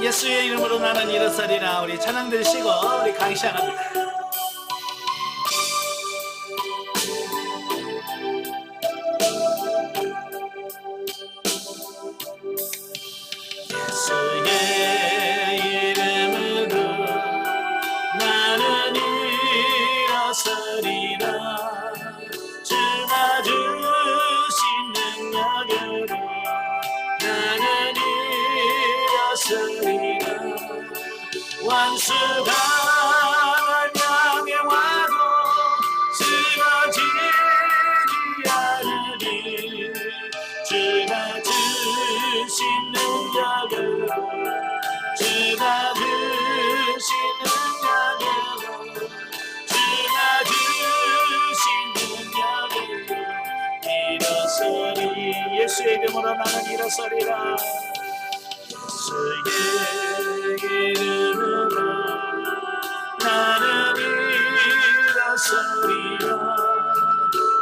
예수의 이름으로 나는 일어서리라. 우리 찬양 들으시고 우리 강의 시작합니다. 예수의 이름으로 나는 일어서리라. 주가 주신 능력으로 나는 일어서리라. 원수가 날 향해 와도 쓰러지지 않으리. 주가 주신 능력으로 주가 주신 능력으로 주가 주신 능력으로 일어서리. 예수의 이름으로 나는 일어서리라. 예수의 이름으로 나는 일어서리라.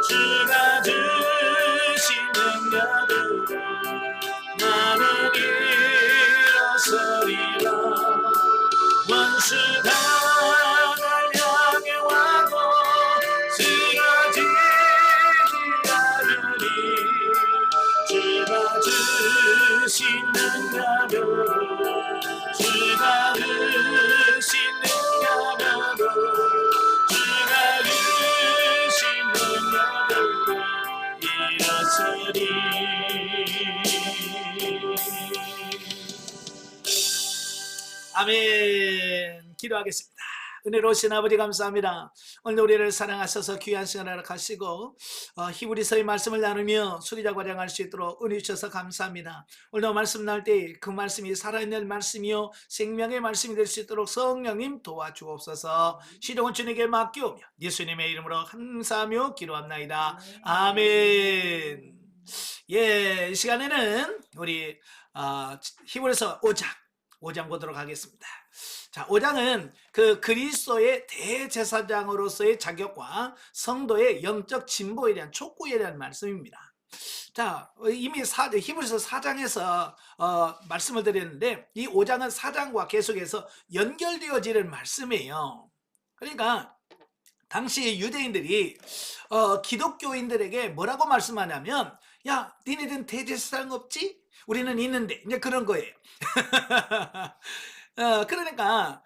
주가 주신 능력으로 나는 일어서리라. 원수가 날 향해 와도 쓰러지지 않으리. 주가 주신 능력으로 주가 주신 능력으로 주가 주신 능력으로 일어서리. 아멘. 기도하겠습니다. 은혜로우신 아버지 감사합니다. 오늘 우리를 사랑하셔서 귀한 시간을 허락하시고 히브리서의 말씀을 나누며 수리자 과장할 수 있도록 은혜 주셔서 감사합니다. 오늘도 말씀 나올 때 그 말씀이 살아있는 말씀이요 생명의 말씀이 될 수 있도록 성령님 도와주옵소서. 시종은 주님께 맡기오며 예수님의 이름으로 감사하며 기도합나이다. 아멘. 예, 이 시간에는 우리 히브리서 5장 보도록 하겠습니다. 자, 5장은 그 그리스도의 대제사장으로서의 자격과 성도의 영적 진보에 대한 촉구에 대한 말씀입니다. 자, 이미 히브리서 4장에서 말씀을 드렸는데 이 5장은 4장과 계속해서 연결되어지는 말씀이에요. 그러니까 당시 유대인들이 기독교인들에게 뭐라고 말씀하냐면, 야, 니네들은 대제사장 없지? 우리는 있는데, 이제 그런 거예요. 그러니까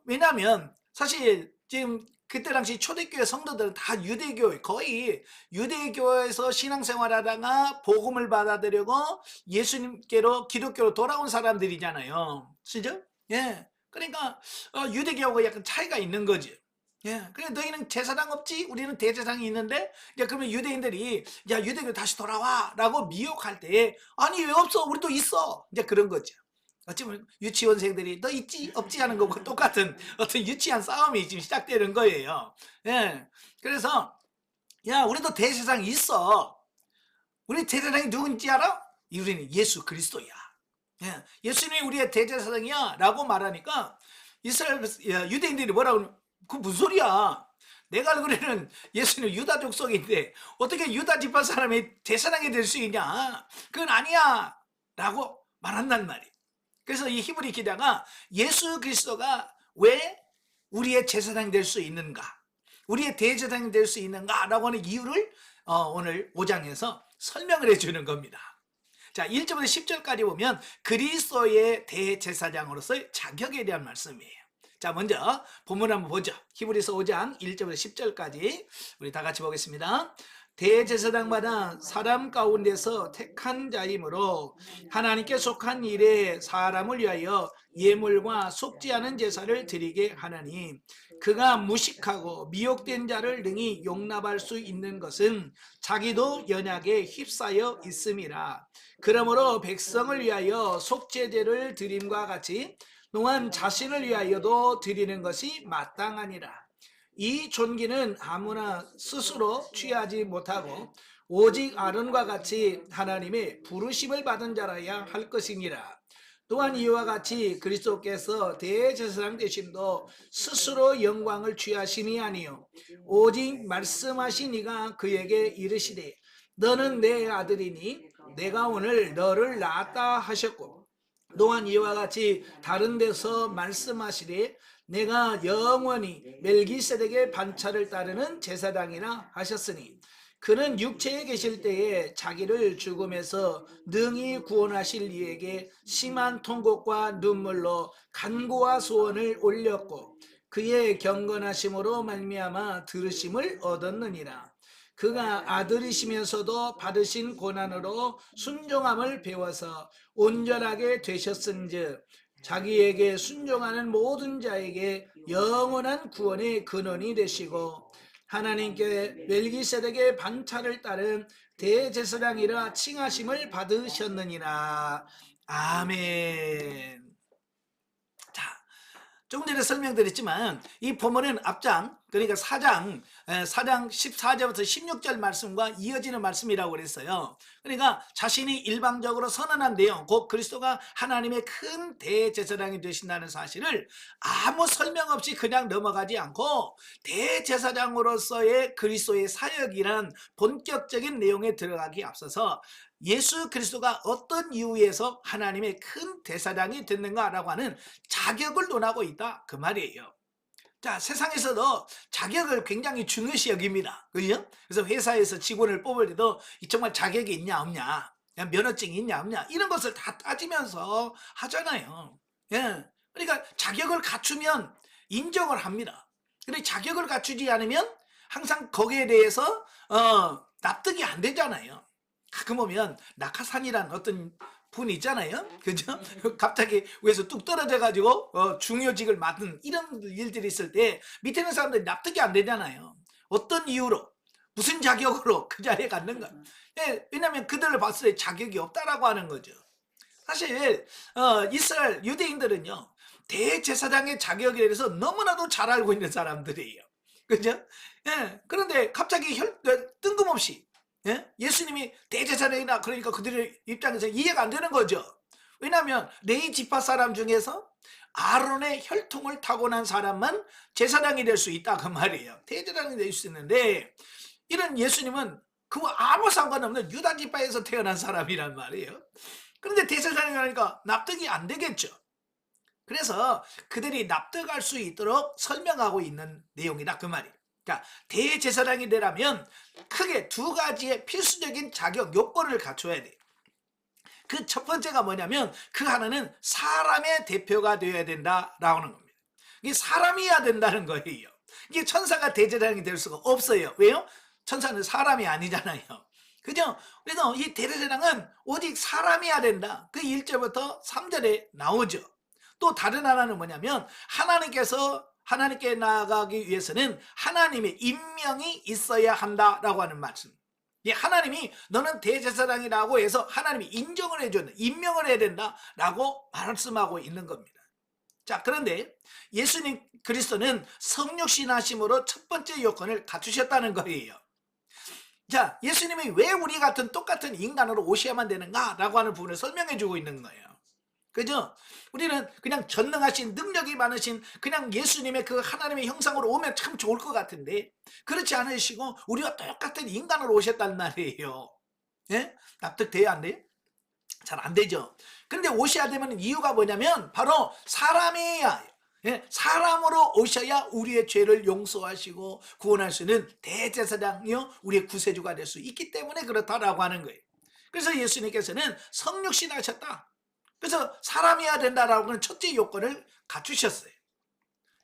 왜냐하면 사실 지금 그때 당시 초대교회 성도들은 다 유대교, 거의 유대교에서 신앙생활하다가 복음을 받아들이고 예수님께로 기독교로 돌아온 사람들이잖아요. 그죠? 예. 그러니까 유대교하고 약간 차이가 있는 거지. 예, 그래 너희는 제사장 없지? 우리는 대제사장이 있는데, 야, 그러면 유대인들이 야, 유대교 다시 돌아와라고 미혹할 때, 아니 왜 없어? 우리도 있어. 이제 그런 거죠. 어찌 보면 유치원생들이 너 있지 없지 하는 거고 똑같은 어떤 유치한 싸움이 지금 시작되는 거예요. 예, 그래서 야, 우리도 대제사장이 있어. 우리 대제사장이 누군지 알아? 우리는 예수 그리스도야. 예, 예수님이 우리의 대제사장이야 라고 말하니까 이스라엘 유대인들이 뭐라고, 그 무슨 소리야? 내가 알기로는 예수는 유다 족속인데 어떻게 유다 지파 사람이 제사장이 될 수 있냐? 그건 아니야 라고 말한단 말이에요. 그래서 이 히브리 기자가 예수 그리스도가 왜 우리의 제사장이 될 수 있는가, 우리의 대제사장이 될 수 있는가 라고 하는 이유를 오늘 5장에서 설명을 해주는 겁니다. 자, 1절부터 10절까지 보면 그리스도의 대제사장으로서의 자격에 대한 말씀이에요. 자, 먼저 본문 한번 보죠. 히브리서 5장 1절부터 10절까지 우리 다 같이 보겠습니다. 대제사장마다 사람 가운데서 택한 자이므로 하나님께 속한 일에 사람을 위하여 예물과 속지 않은 제사를 드리게 하나니, 그가 무식하고 미혹된 자를 능히 용납할 수 있는 것은 자기도 연약에 휩싸여 있음이라. 그러므로 백성을 위하여 속죄제를 드림과 같이 또한 자신을 위하여도 드리는 것이 마땅하니라. 이 존귀는 아무나 스스로 취하지 못하고 오직 아론과 같이 하나님의 부르심을 받은 자라야 할 것이니라. 또한 이와 같이 그리스도께서 대제사장 되심도 스스로 영광을 취하심이 아니요 오직 말씀하신 이가 그에게 이르시되 너는 내 아들이니 내가 오늘 너를 낳았다 하셨고 또한 이와 같이 다른 데서 말씀하시되 내가 영원히 멜기세덱의 반차를 따르는 제사장이라 하셨으니 그는 육체에 계실 때에 자기를 죽음에서 능히 구원하실 이에게 심한 통곡과 눈물로 간구와 소원을 올렸고 그의 경건하심으로 말미암아 들으심을 얻었느니라. 그가 아들이시면서도 받으신 고난으로 순종함을 배워서 온전하게 되셨은즉 자기에게 순종하는 모든 자에게 영원한 구원의 근원이 되시고 하나님께 멜기세덱의 반차를 따른 대제사장이라 칭하심을 받으셨느니라. 아멘. 자, 조금 전에 설명드렸지만 이 본문은 앞장, 그러니까 4장 14절부터 16절 말씀과 이어지는 말씀이라고 그랬어요. 그러니까 자신이 일방적으로 선언한 내용, 곧 그리스도가 하나님의 큰 대제사장이 되신다는 사실을 아무 설명 없이 그냥 넘어가지 않고 대제사장으로서의 그리스도의 사역이란 본격적인 내용에 들어가기 앞서서 예수 그리스도가 어떤 이유에서 하나님의 큰 대사장이 됐는가라고 하는 자격을 논하고 있다, 그 말이에요. 자, 세상에서도 자격을 굉장히 중요시 여깁니다. 그죠? 그래서 회사에서 직원을 뽑을 때도 정말 자격이 있냐 없냐, 면허증이 있냐 없냐, 이런 것을 다 따지면서 하잖아요. 예. 그러니까 자격을 갖추면 인정을 합니다. 근데 자격을 갖추지 않으면 항상 거기에 대해서 납득이 안 되잖아요. 가끔 보면 낙하산이란 어떤 분 있잖아요, 그죠? 갑자기 위에서 뚝 떨어져 가지고 중요직을 맡은 이런 일들이 있을 때 밑에 있는 사람들이 납득이 안 되잖아요. 어떤 이유로, 무슨 자격으로 그 자리에 갔는가? 예, 왜냐하면 그들을 봤을 때 자격이 없다라고 하는 거죠. 사실 이스라엘 유대인들은요, 대제사장의 자격에 대해서 너무나도 잘 알고 있는 사람들이에요, 그죠? 예, 그런데 갑자기 뜬금없이 예수님이 대제사장이다 그러니까 그들의 입장에서 이해가 안 되는 거죠. 왜냐하면 레위 지파 사람 중에서 아론의 혈통을 타고난 사람만 제사장이 될 수 있다, 그 말이에요. 대제사장이 될 수 있는데 이런 예수님은 그거 아무 상관없는 유다 지파에서 태어난 사람이란 말이에요. 그런데 대제사장이 하니까 납득이 안 되겠죠. 그래서 그들이 납득할 수 있도록 설명하고 있는 내용이다, 그 말이에요. 그러니까 대제사장이 되려면 크게 두 가지의 필수적인 자격 요건을 갖춰야 돼요. 그 첫 번째가 뭐냐면 그 하나는 사람의 대표가 되어야 된다라고 하는 겁니다. 이게 사람이어야 된다는 거예요. 이게 천사가 대제사장이 될 수가 없어요. 왜요? 천사는 사람이 아니잖아요. 그죠? 그래서 이 대제사장은 오직 사람이어야 된다. 그 1절부터 3절에 나오죠. 또 다른 하나는 뭐냐면 하나님께 나아가기 위해서는 하나님의 임명이 있어야 한다라고 하는 말씀. 하나님이 너는 대제사장이라고 해서 하나님이 인정을 해준다, 임명을 해야 된다라고 말씀하고 있는 겁니다. 자, 그런데 예수님 그리스도는 성육신하심으로 첫 번째 요건을 갖추셨다는 거예요. 자, 예수님이 왜 우리 같은 똑같은 인간으로 오셔야만 되는가라고 하는 부분을 설명해 주고 있는 거예요. 그죠? 우리는 그냥 전능하신 능력이 많으신 그냥 예수님의 그 하나님의 형상으로 오면 참 좋을 것 같은데 그렇지 않으시고 우리와 똑같은 인간으로 오셨단 말이에요. 예? 납득돼야 안 돼요? 잘 안 되죠. 그런데 오셔야 되면 이유가 뭐냐면 바로 사람이야. 예? 사람으로 오셔야 우리의 죄를 용서하시고 구원할 수 있는 대제사장이요 우리의 구세주가 될 수 있기 때문에 그렇다라고 하는 거예요. 그래서 예수님께서는 성육신하셨다. 그래서 사람이어야 된다라고 하는 첫째 요건을 갖추셨어요.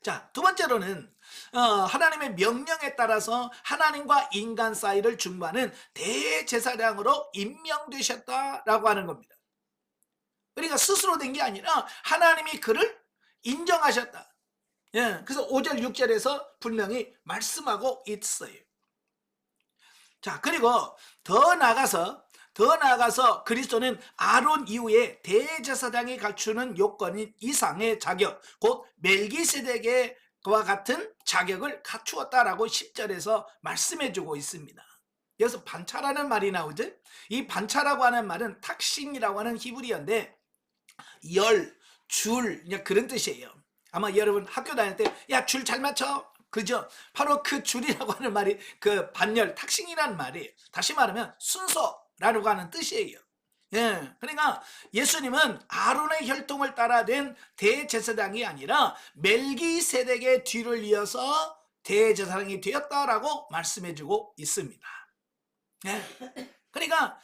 자, 두 번째로는 하나님의 명령에 따라서 하나님과 인간 사이를 중보하는 대제사장으로 임명되셨다라고 하는 겁니다. 그러니까 스스로 된 게 아니라 하나님이 그를 인정하셨다. 예, 그래서 5절 6절에서 분명히 말씀하고 있어요. 자, 그리고 더 나아가서 그리스도는 아론 이후에 대제사장이 갖추는 요건인 이상의 자격, 곧 멜기세덱과 같은 자격을 갖추었다라고 10절에서 말씀해주고 있습니다. 여기서 반차라는 말이 나오죠. 이 반차라고 하는 말은 탁신이라고 하는 히브리어인데 열, 줄, 그런 뜻이에요. 아마 여러분 학교 다닐 때 야, 줄 잘 맞춰, 그죠? 바로 그 줄이라고 하는 말이 그 반열, 탁신이라는 말이에요. 다시 말하면 순서라고 하는 뜻이에요. 예, 그러니까 예수님은 아론의 혈통을 따라 된 대제사장이 아니라 멜기세덱의 뒤를 이어서 대제사장이 되었다라고 말씀해주고 있습니다. 예, 그러니까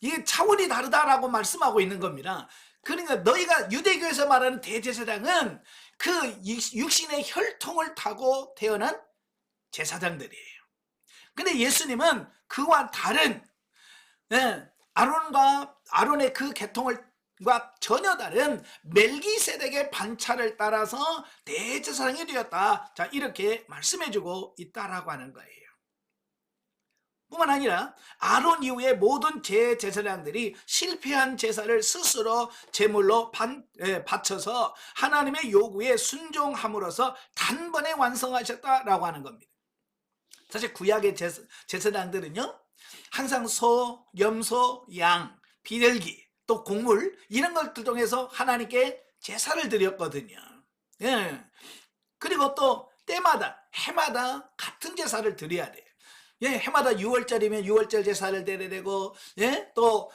이게 차원이 다르다라고 말씀하고 있는 겁니다. 그러니까 너희가 유대교에서 말하는 대제사장은 그 육신의 혈통을 타고 태어난 제사장들이에요. 근데 예수님은 그와 다른, 예, 아론의 그 계통과 전혀 다른 멜기세덱의 반차를 따라서 대제사장이 되었다. 자, 이렇게 말씀해주고 있다라고 하는 거예요. 뿐만 아니라 아론 이후에 모든 제사장들이 실패한 제사를 스스로 제물로 바쳐서 하나님의 요구에 순종함으로써 단번에 완성하셨다라고 하는 겁니다. 사실 구약의 제사장들은요, 항상 소, 염소, 양, 비둘기, 또 곡물 이런 것들 통해서 하나님께 제사를 드렸거든요. 예. 그리고 또 때마다 해마다 같은 제사를 드려야 돼요. 예, 해마다 6월절이면 6월절 제사를 드려야 되고, 예, 또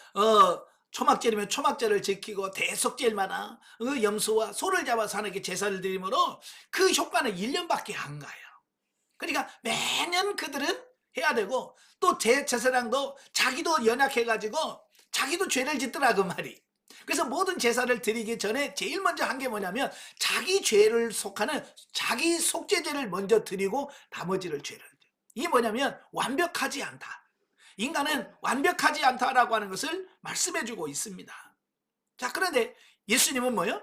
초막절이면 초막절을 지키고 대속절마다 염소와 소를 잡아서 하나님께 제사를 드리므로 그 효과는 1년밖에 안 가요. 그러니까 매년 그들은 해야 되고, 또 제사장도 자기도 연약해가지고 자기도 죄를 짓더라 그 말이. 그래서 모든 제사를 드리기 전에 제일 먼저 한 게 뭐냐면 자기 죄를 속하는 자기 속죄제를 먼저 드리고 나머지를 죄를. 이게 뭐냐면 완벽하지 않다. 인간은 완벽하지 않다라고 하는 것을 말씀해주고 있습니다. 자, 그런데 예수님은 뭐요?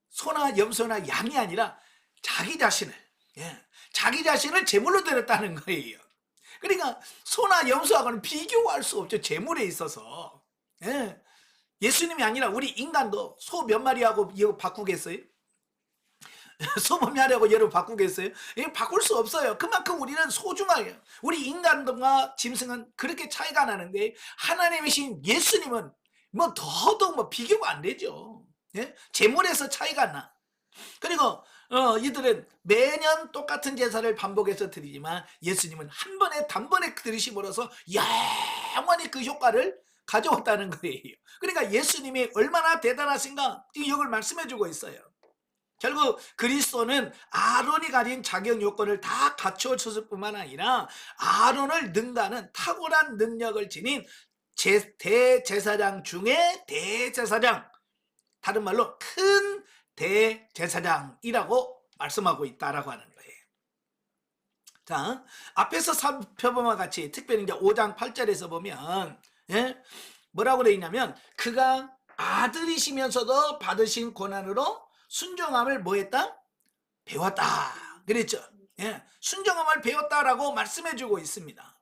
소나 염소나 양이 아니라 자기 자신을, 예, 자기 자신을 제물로 드렸다는 거예요. 그러니까 소나 염소하고는 비교할 수 없죠. 제물에 있어서. 예. 예수님이 아니라 우리 인간도 소 몇 마리하고 이거 바꾸겠어요? 소 몇 마리하고 얘를 바꾸겠어요? 이거 바꿀 수 없어요. 그만큼 우리는 소중해요. 우리 인간과 짐승은 그렇게 차이가 나는데 하나님이신 예수님은 뭐 더더욱 뭐 비교가 안 되죠. 예? 제물에서 차이가 나. 그리고 이들은 매년 똑같은 제사를 반복해서 드리지만 예수님은 한 번에 단번에 드리심으로써 영원히 그 효과를 가져왔다는 거예요. 그러니까 예수님이 얼마나 대단하신가 이걸 말씀해주고 있어요. 결국 그리스도는 아론이 가진 자격 요건을 다 갖추었을 뿐만 아니라 아론을 능가하는 탁월한 능력을 지닌 대제사장 중에 대제사장, 다른 말로 큰 대제사장이라고 말씀하고 있다라고 하는 거예요. 자, 앞에서 살펴본 것 같이 특별히 이제 5장 8절에서 보면, 예? 뭐라고 되어 있냐면 그가 아들이시면서도 받으신 고난으로 순종함을 뭐 했다? 배웠다. 그랬죠. 예, 순종함을 배웠다라고 말씀해주고 있습니다.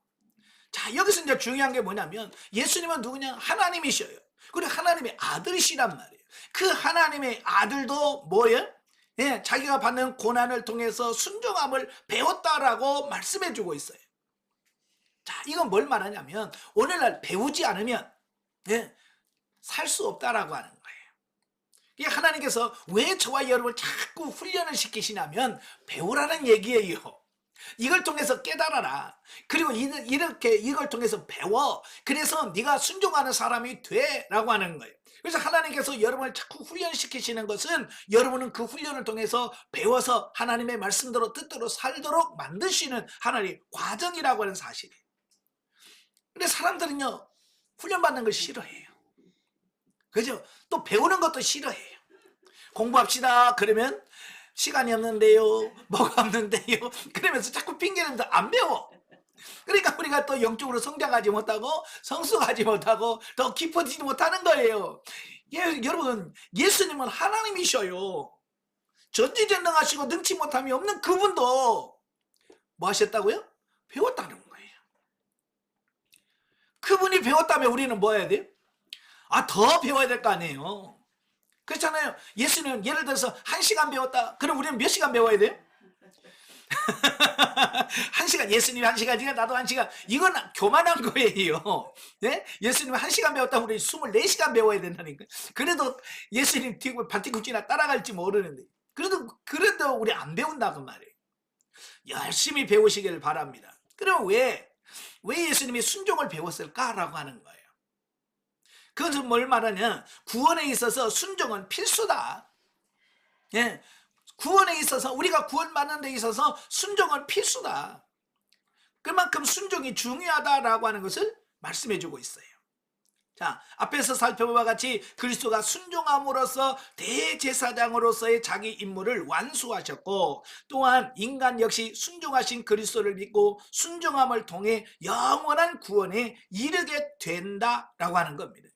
자, 여기서 이제 중요한 게 뭐냐면 예수님은 누구냐? 하나님이셔요. 그리고 하나님의 아들이시란 말이에요. 그 하나님의 아들도 뭐예요? 예, 자기가 받는 고난을 통해서 순종함을 배웠다라고 말씀해주고 있어요. 자, 이건 뭘 말하냐면 오늘날 배우지 않으면, 예, 살 수 없다라고 하는 거예요. 이게 하나님께서 왜 저와 여러분을 자꾸 훈련을 시키시냐면 배우라는 얘기예요. 이걸 통해서 깨달아라. 그리고 이렇게 이걸 통해서 배워. 그래서 네가 순종하는 사람이 돼라고 하는 거예요. 그래서 하나님께서 여러분을 자꾸 훈련시키시는 것은 여러분은 그 훈련을 통해서 배워서 하나님의 말씀대로 뜻대로 살도록 만드시는 하나님의 과정이라고 하는 사실이에요. 근데 사람들은요, 훈련받는 걸 싫어해요. 그죠? 또 배우는 것도 싫어해요. 공부합시다 그러면 시간이 없는데요, 뭐가 없는데요, 그러면서 자꾸 핑계는 안 배워. 그러니까 우리가 또 영적으로 성장하지 못하고 성숙하지 못하고 더 깊어지지 못하는 거예요. 예, 여러분, 예수님은 하나님이셔요. 전지전능하시고 능치 못함이 없는 그분도 뭐 하셨다고요? 배웠다는 거예요. 그분이 배웠다면 우리는 뭐 해야 돼요? 더 배워야 될 거 아니에요. 그렇잖아요. 예수는 예를 들어서 1시간 배웠다. 그럼 우리는 몇 시간 배워야 돼요? 1시간, 예수님이 1시간이니까 나도 1시간. 이건 교만한 거예요. 네? 예수님이 1시간 배웠다. 우리 24시간 배워야 된다니까. 그래도 예수님 반티구찌나 따라갈지 모르는데. 그래도 우리 안 배운다고 말이에요. 열심히 배우시길 바랍니다. 그럼 왜 예수님이 순종을 배웠을까라고 하는 거예요. 그것은 뭘 말하냐? 구원에 있어서 순종은 필수다. 예, 구원에 있어서 우리가 구원받는 데 있어서 순종은 필수다. 그만큼 순종이 중요하다라고 하는 것을 말씀해 주고 있어요. 자, 앞에서 살펴본 바와 같이 그리스도가 순종함으로써 대제사장으로서의 자기 임무를 완수하셨고, 또한 인간 역시 순종하신 그리스도를 믿고 순종함을 통해 영원한 구원에 이르게 된다라고 하는 겁니다.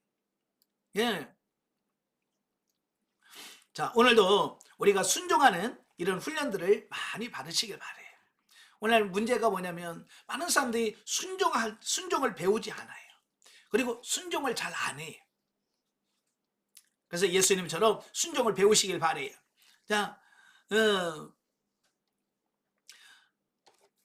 예. 자, 오늘도 우리가 순종하는 이런 훈련들을 많이 받으시길 바래요. 오늘 문제가 뭐냐면 많은 사람들이 순종을 배우지 않아요. 그리고 순종을 잘 안 해요. 그래서 예수님처럼 순종을 배우시길 바래요. 자,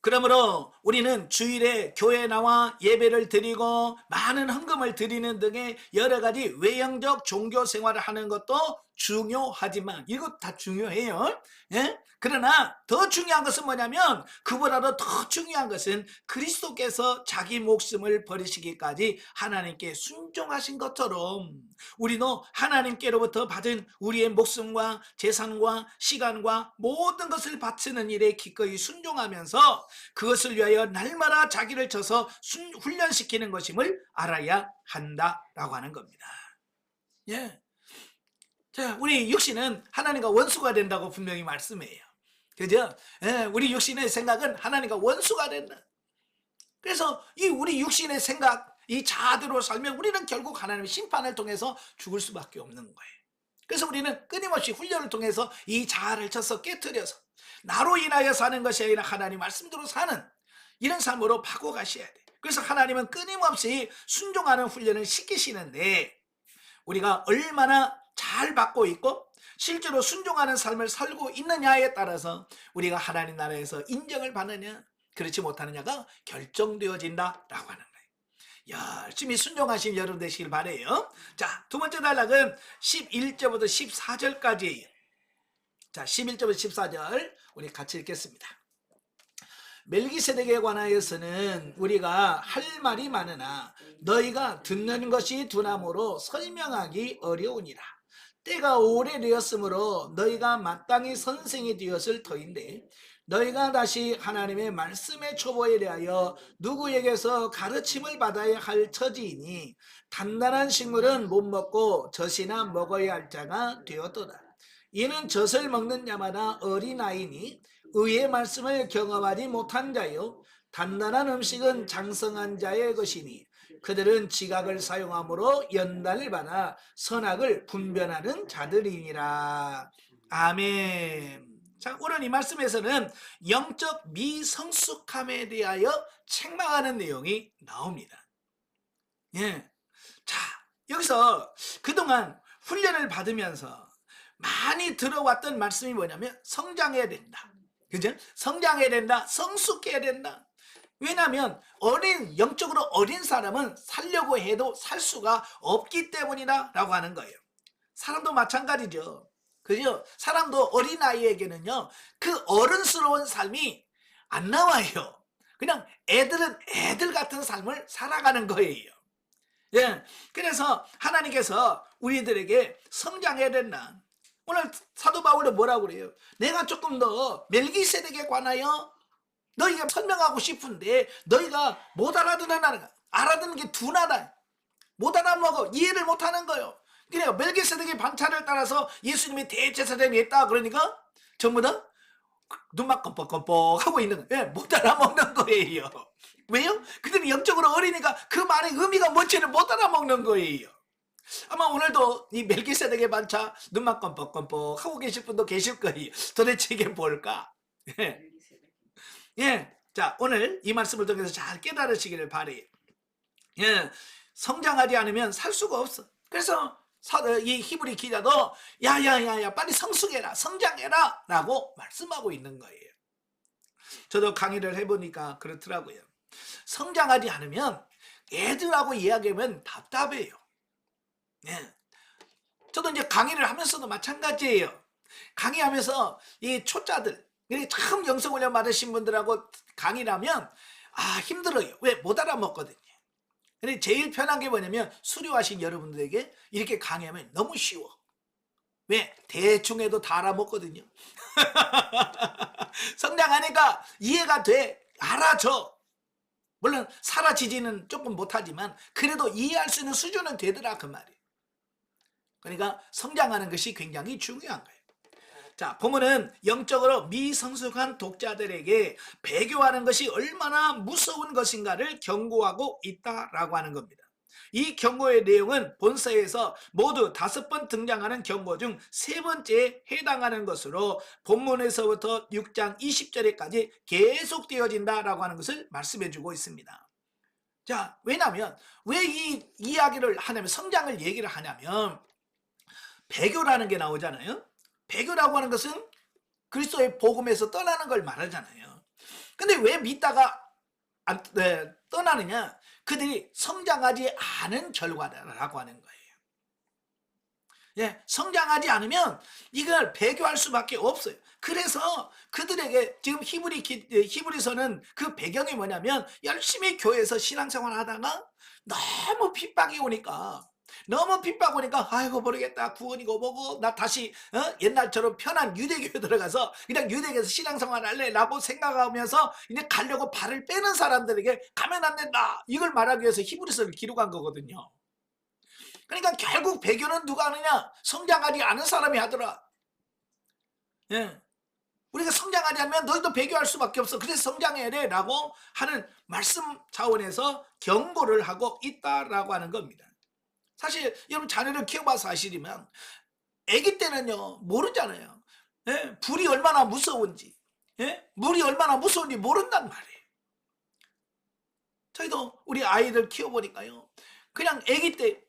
그러므로 우리는 주일에 교회에 나와 예배를 드리고 많은 헌금을 드리는 등의 여러 가지 외형적 종교 생활을 하는 것도 중요하지만, 이것 다 중요해요. 예? 그러나 더 중요한 것은 뭐냐면, 그보다도 더 중요한 것은 그리스도께서 자기 목숨을 버리시기까지 하나님께 순종하신 것처럼 우리도 하나님께로부터 받은 우리의 목숨과 재산과 시간과 모든 것을 바치는 일에 기꺼이 순종하면서 그것을 위하여 날마다 자기를 쳐서 훈련시키는 것임을 알아야 한다라고 하는 겁니다. 예. 자, 우리 육신은 하나님과 원수가 된다고 분명히 말씀해요. 그죠? 예, 우리 육신의 생각은 하나님과 원수가 된다. 그래서 이 우리 육신의 생각, 이 자아대로 살면 우리는 결국 하나님의 심판을 통해서 죽을 수밖에 없는 거예요. 그래서 우리는 끊임없이 훈련을 통해서 이 자아를 쳐서 깨트려서 나로 인하여 사는 것이 아니라 하나님 말씀대로 사는 이런 삶으로 바꿔가셔야 돼요. 그래서 하나님은 끊임없이 순종하는 훈련을 시키시는데, 우리가 얼마나 잘 받고 있고 실제로 순종하는 삶을 살고 있느냐에 따라서 우리가 하나님 나라에서 인정을 받느냐 그렇지 못하느냐가 결정되어진다라고 하는 거예요. 열심히 순종하신 여러분 되시길 바래요. 자, 두 번째 단락은 11절부터 14절까지예요. 자, 11절부터 14절 우리 같이 읽겠습니다. 멜기세덱에 관하여서는 우리가 할 말이 많으나 너희가 듣는 것이 두나무로 설명하기 어려우니라. 때가 오래되었으므로 너희가 마땅히 선생이 되었을 터인데, 너희가 다시 하나님의 말씀의 초보에 대하여 누구에게서 가르침을 받아야 할 처지이니 단단한 식물은 못 먹고 젖이나 먹어야 할 자가 되었도다. 이는 젖을 먹는 자마다 어린아이니 의의 말씀을 경험하지 못한 자요, 단단한 음식은 장성한 자의 것이니 그들은 지각을 사용함으로 연단을 받아 선악을 분별하는 자들이니라. 아멘. 자, 오늘 이 말씀에서는 영적 미성숙함에 대하여 책망하는 내용이 나옵니다. 예. 자, 여기서 그동안 훈련을 받으면서 많이 들어왔던 말씀이 뭐냐면 성장해야 된다. 그죠? 성장해야 된다. 성숙해야 된다. 왜냐하면 영적으로 어린 사람은 살려고 해도 살 수가 없기 때문이다 라고 하는 거예요. 사람도 마찬가지죠. 그죠? 사람도 어린아이에게는요, 그 어른스러운 삶이 안 나와요. 그냥 애들은 애들 같은 삶을 살아가는 거예요. 예. 그래서 하나님께서 우리들에게 성장해야 된다. 오늘 사도 바울도 뭐라고 그래요? 내가 조금 더 멜기세덱에 관하여 너희가 설명하고 싶은데 너희가 못 알아듣는 게 둔하다. 못 알아먹어. 이해를 못하는 거예요. 그래요. 멜기세덱의 반차를 따라서 예수님이 대제사장이 했다 그러니까 전부 다 눈만 껌뻑껌뻑 하고 있는 거예요. 못 알아먹는 거예요. 왜요? 그들이 영적으로 어리니까 그 말의 의미가 뭔지를 못 알아먹는 거예요. 아마 오늘도 이 멜기세덱의 반차 눈만 껌뻑껌뻑 하고 계실 분도 계실 거예요. 도대체 이게 뭘까? 예. 자, 오늘 이 말씀을 통해서 잘 깨달으시기를 바래요. 예. 성장하지 않으면 살 수가 없어. 그래서 이 히브리 기자도 야야야야 빨리 성숙해라, 성장해라 라고 말씀하고 있는 거예요. 저도 강의를 해보니까 그렇더라고요. 성장하지 않으면 애들하고 이야기하면 답답해요. 예. 저도 이제 강의를 하면서도 마찬가지예요. 강의하면서 이 초짜들, 참 영성훈련 받으신 분들하고 강의를 하면 힘들어요. 왜? 못 알아먹거든요. 근데 제일 편한 게 뭐냐면 수료하신 여러분들에게 이렇게 강의하면 너무 쉬워. 왜? 대충 해도 다 알아먹거든요. 성장하니까 이해가 돼. 알아져. 물론 사라지지는 조금 못하지만 그래도 이해할 수 있는 수준은 되더라 그 말이에요. 그러니까 성장하는 것이 굉장히 중요한 거예요. 자, 보면은 영적으로 미성숙한 독자들에게 배교하는 것이 얼마나 무서운 것인가를 경고하고 있다라고 하는 겁니다. 이 경고의 내용은 본서에서 모두 5번 등장하는 경고 중 3번째에 해당하는 것으로 본문에서부터 6장 20절에까지 계속되어진다라고 하는 것을 말씀해 주고 있습니다. 자, 왜냐하면 왜 이 이야기를 하냐면 성장을 얘기를 하냐면 배교라는 게 나오잖아요. 배교라고 하는 것은 그리스도의 복음에서 떠나는 걸 말하잖아요. 근데 왜 믿다가 떠나느냐? 그들이 성장하지 않은 결과라고 하는 거예요. 예, 성장하지 않으면 이걸 배교할 수밖에 없어요. 그래서 그들에게 지금 히브리서는 그 배경이 뭐냐면 열심히 교회에서 신앙생활 하다가 너무 핍박이 오니까 아이고 모르겠다 구원이고 뭐고 나 다시 옛날처럼 편한 유대교에 들어가서 그냥 유대교에서 신앙생활 할래 라고 생각하면서 이제 가려고 발을 빼는 사람들에게 가면 안 된다 이걸 말하기 위해서 히브리서를 기록한 거거든요. 그러니까 결국 배교는 누가 하느냐? 성장하지 않은 사람이 하더라. 예. 우리가 성장하지 않으면 너희도 배교할 수밖에 없어. 그래서 성장해야 돼 라고 하는 말씀 차원에서 경고를 하고 있다라고 하는 겁니다. 사실 여러분 자녀를 키워봐서 아시지만 아기 때는요 모르잖아요. 예? 불이 얼마나 무서운지, 예? 물이 얼마나 무서운지 모른단 말이에요. 저희도 우리 아이들 키워보니까요 그냥 아기 때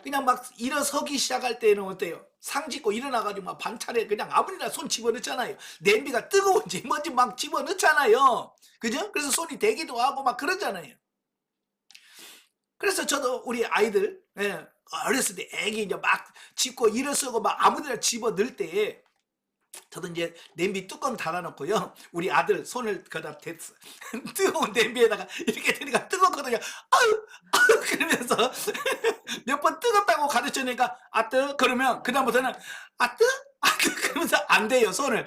그냥 막 일어서기 시작할 때는 어때요? 상 짚고 일어나가지고 막 반찬에 그냥 아무리나 손 집어넣잖아요. 냄비가 뜨거운지 뭔지 막 집어넣잖아요. 그죠? 그래서 손이 대기도 하고 막 그러잖아요. 그래서 저도 우리 아이들, 예, 어렸을 때 애기 이제 막 짚고 일어서고 막 아무데나 집어넣을 때 저도 이제 냄비 뚜껑 닫아놓고요. 우리 아들 손을 거다 댔어. 뜨거운 냄비에다가 이렇게 되니까 뜨겁거든요. 아유, 아유, 그러면서 몇 번 뜨겁다고 가르쳐니까 아뜨 그러면 그다음부터는 아뜨 아뜨 그러면서 안 돼요 손을.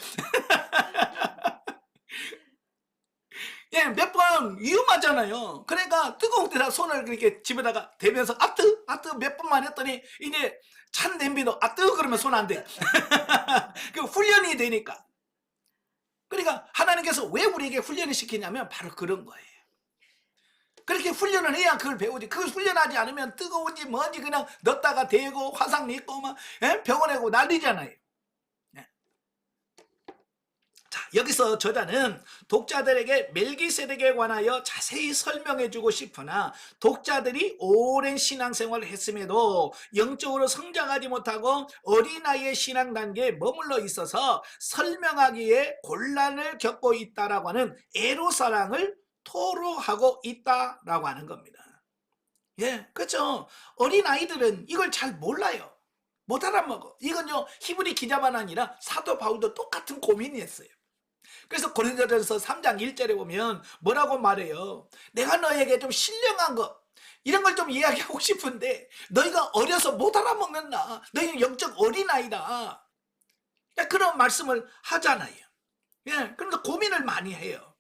예, 몇 번 위험하잖아요. 그러니까 뜨거운 데다 손을 그렇게 집에다가 대면서 아뜨 아뜨 몇 번만 했더니 이제 찬 냄비도 아뜨 그러면 손 안 돼. 그 훈련이 되니까. 그러니까 하나님께서 왜 우리에게 훈련을 시키냐면 바로 그런 거예요. 그렇게 훈련을 해야 그걸 배우지. 그걸 훈련하지 않으면 뜨거운지 뭔지 그냥 넣었다가 대고 화상 입고 막 병원에 가고 난리잖아요. 자, 여기서 저자는 독자들에게 멜기세덱에 관하여 자세히 설명해주고 싶으나 독자들이 오랜 신앙생활을 했음에도 영적으로 성장하지 못하고 어린아이의 신앙 단계에 머물러 있어서 설명하기에 곤란을 겪고 있다라고 하는 애로사항을 토로하고 있다라고 하는 겁니다. 예, 그렇죠. 어린아이들은 이걸 잘 몰라요. 못 알아먹어. 이건요 히브리 기자만 아니라 사도 바울도 똑같은 고민이 했어요. 그래서 고린도전서 3장 1절에 보면 뭐라고 말해요? 내가 너에게 좀 신령한 거 이런 걸 좀 이야기하고 싶은데 너희가 어려서 못 알아먹는다. 너희는 영적 어린아이다. 그런 말씀을 하잖아요. 예, 그러니까 고민을 많이 해요.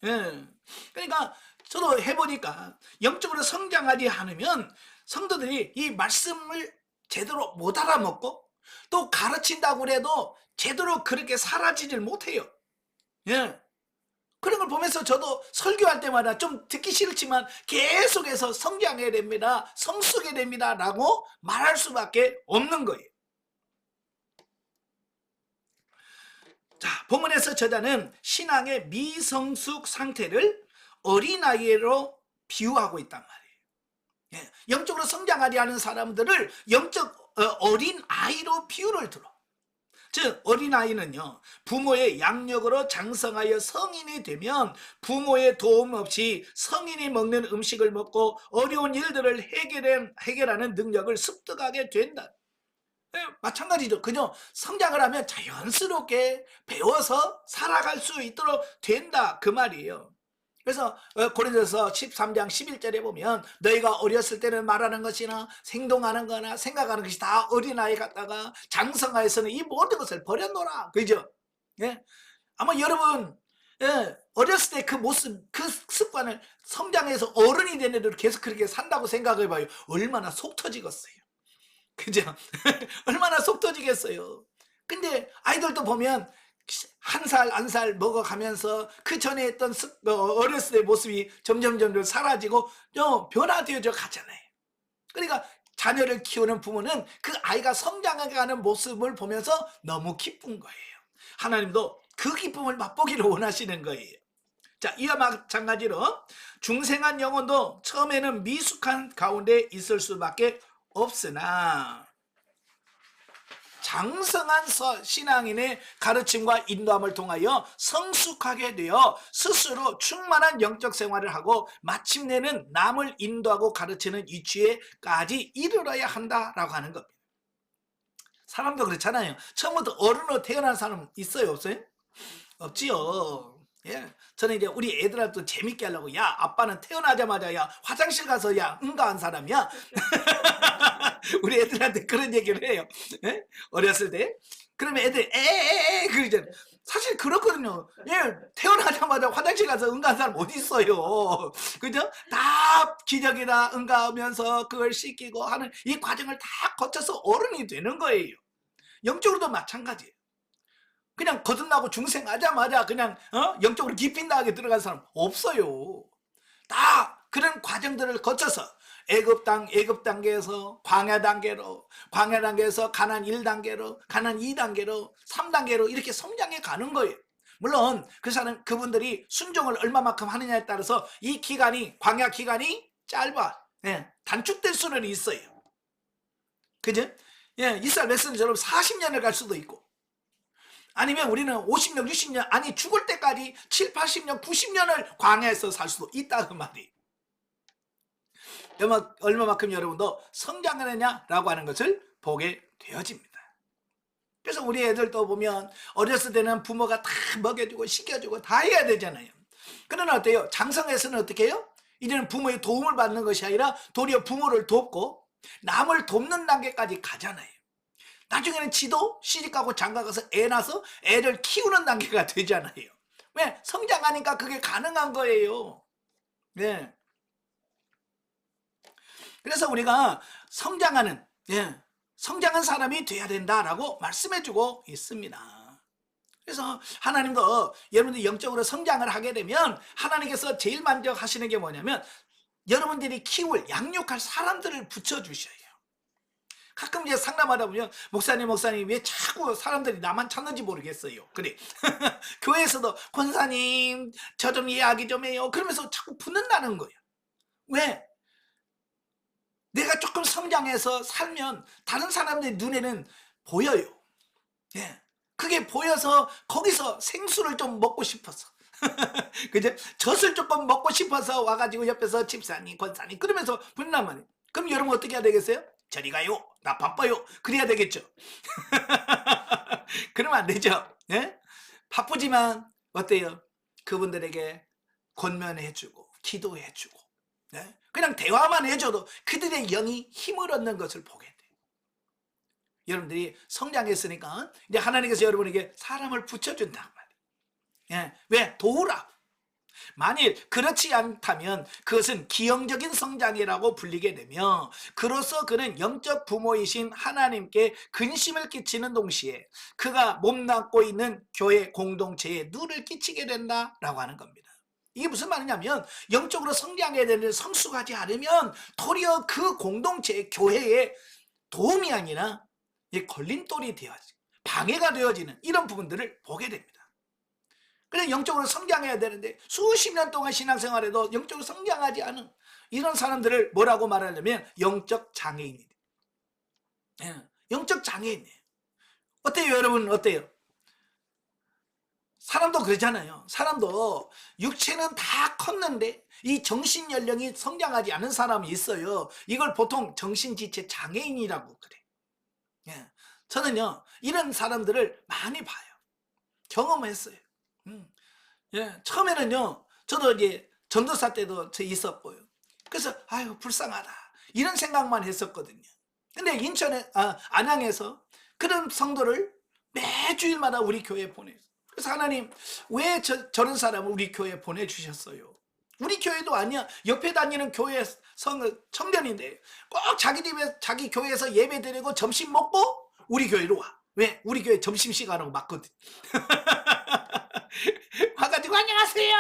예, 그러니까 저도 해보니까 영적으로 성장하지 않으면 성도들이 이 말씀을 제대로 못 알아먹고 또 가르친다고 해도 제대로 그렇게 살아지질 못해요. 예. 그런 걸 보면서 저도 설교할 때마다 좀 듣기 싫지만 계속해서 성장해야 됩니다. 성숙해야 됩니다. 라고 말할 수밖에 없는 거예요. 자, 본문에서 저자는 신앙의 미성숙 상태를 어린아이로 비유하고 있단 말이에요. 예. 영적으로 성장하지 않은 사람들을 영적 어린아이로 비유를 들어. 즉 어린아이는요 부모의 양력으로 장성하여 성인이 되면 부모의 도움 없이 성인이 먹는 음식을 먹고 어려운 일들을 해결하는 능력을 습득하게 된다. 네, 마찬가지죠. 그죠? 성장을 하면 자연스럽게 배워서 살아갈 수 있도록 된다 그 말이에요. 그래서 고린도서 13장 11절에 보면 너희가 어렸을 때는 말하는 것이나 행동하는 거나 생각하는 것이 다 어린아이 같다가 장성하여서는 이 모든 것을 버렸노라. 그죠? 예? 아마 여러분, 예, 어렸을 때 그 모습, 그 습관을 성장해서 어른이 된 애들 계속 그렇게 산다고 생각해 봐요. 얼마나 속 터지겠어요. 그죠? 얼마나 속 터지겠어요. 근데 아이들도 보면 한 살, 한 살 먹어가면서 그 전에 했던 어렸을 때 모습이 점점 사라지고 변화되어져 가잖아요. 그러니까 자녀를 키우는 부모는 그 아이가 성장해가는 모습을 보면서 너무 기쁜 거예요. 하나님도 그 기쁨을 맛보기를 원하시는 거예요. 자, 이와 마찬가지로 중생한 영혼도 처음에는 미숙한 가운데 있을 수밖에 없으나 장성한 신앙인의 가르침과 인도함을 통하여 성숙하게 되어 스스로 충만한 영적 생활을 하고 마침내는 남을 인도하고 가르치는 위치에까지 이르러야 한다라고 하는 겁니다. 사람도 그렇잖아요. 처음부터 어른으로 태어난 사람 있어요, 없어요? 없지요. 예, 저는 이제 우리 애들한테 재밌게 하려고, 야, 아빠는 태어나자마자 야 화장실 가서 야 응가한 사람이야. 우리 애들한테 그런 얘기를 해요. 예? 어렸을 때. 그러면 애들 에에에 그러잖아요. 사실 그렇거든요. 예, 태어나자마자 화장실 가서 응가한 사람 어디 있어요. 그죠? 다 기저귀다 응가하면서 그걸 씻기고 하는 이 과정을 다 거쳐서 어른이 되는 거예요. 영적으로도 마찬가지예요. 그냥 거듭나고 중생하자마자 그냥 영적으로 깊이 나게 들어간 사람 없어요. 다 그런 과정들을 거쳐서 애굽 단계에서 광야 단계로, 광야 단계에서 가나안 1단계로, 가나안 2단계로, 3단계로 이렇게 성장해 가는 거예요. 물론 그분들이 순종을 얼마만큼 하느냐에 따라서 이 기간이, 광야 기간이 짧아, 단축될 수는 있어요. 그죠? 예, 이스라엘 백성들처럼 40년을 갈 수도 있고, 아니면 우리는 50년, 60년, 아니 죽을 때까지 7, 80년, 90년을 광야에서 살 수도 있다는 말이. 얼마만큼 여러분도 성장하느냐라고 하는 것을 보게 되어집니다. 그래서 우리 애들도 보면 어렸을 때는 부모가 다 먹여주고 시켜주고 다 해야 되잖아요. 그러나 어때요? 장성에서는 어떻게 해요? 이제는 부모의 도움을 받는 것이 아니라 도리어 부모를 돕고 남을 돕는 단계까지 가잖아요. 나중에는 지도 시집가고 장가가서 애 낳아서 애를 키우는 단계가 되잖아요. 왜? 성장하니까 그게 가능한 거예요. 네. 그래서 우리가 성장한 사람이 돼야 된다라고 말씀해주고 있습니다. 그래서 하나님도 여러분들이 영적으로 성장을 하게 되면 하나님께서 제일 만족하시는 게 뭐냐면 여러분들이 키울, 양육할 사람들을 붙여주셔요. 가끔 이제 상담하다 보면 목사님 왜 자꾸 사람들이 나만 찾는지 모르겠어요. 그래. 교회에서도 권사님 저 좀 이야기 좀 해요. 그러면서 자꾸 붙는다는 거예요. 왜? 내가 조금 성장해서 살면 다른 사람들 눈에는 보여요. 예. 그게 보여서 거기서 생수를 좀 먹고 싶어서. 그죠? 젖을 조금 먹고 싶어서 와가지고 옆에서 집사님, 권사님 그러면서 붙는단 말이에요. 그럼 여러분 어떻게 해야 되겠어요? 저리 가요. 나 바빠요. 그래야 되겠죠. 그러면 안 되죠. 예? 바쁘지만 어때요? 그분들에게 권면해주고 기도해주고 그냥 대화만 해줘도 그들의 영이 힘을 얻는 것을 보게 돼요. 여러분들이 성장했으니까 이제 하나님께서 여러분에게 사람을 붙여준단 말이에요. 왜? 도우라. 만일 그렇지 않다면 그것은 기형적인 성장이라고 불리게 되며 그로써 그는 영적 부모이신 하나님께 근심을 끼치는 동시에 그가 몸담고 있는 교회 공동체에 누를 끼치게 된다라고 하는 겁니다. 이게 무슨 말이냐면 영적으로 성장해야 되는 성숙하지 않으면 도리어 그 공동체 교회에 도움이 아니라 걸림돌이 되어지 방해가 되어지는 이런 부분들을 보게 됩니다. 그래서 영적으로 성장해야 되는데 수십 년 동안 신앙생활에도 영적으로 성장하지 않은 이런 사람들을 뭐라고 말하냐면 영적 장애인이에요. 영적 장애인이에요. 어때요 여러분? 어때요? 사람도 그러잖아요. 사람도 육체는 다 컸는데 이 정신 연령이 성장하지 않은 사람이 있어요. 이걸 보통 정신지체 장애인이라고 그래. 저는요 이런 사람들을 많이 봐요. 경험했어요. 처음에는요 저도 이제 전도사 때도 저 있었고요. 그래서 아유 불쌍하다 이런 생각만 했었거든요. 근데 인천에 안양에서 그런 성도를 매주일마다 우리 교회에 보내요. 그래서 하나님 왜 저런 사람을 우리 교회에 보내주셨어요? 우리 교회도 아니야. 옆에 다니는 교회 청년인데 꼭 자기 집에 자기 교회에서 예배 드리고 점심 먹고 우리 교회로 와. 왜? 우리 교회 점심시간하고 맞거든. 와가지고 안녕하세요.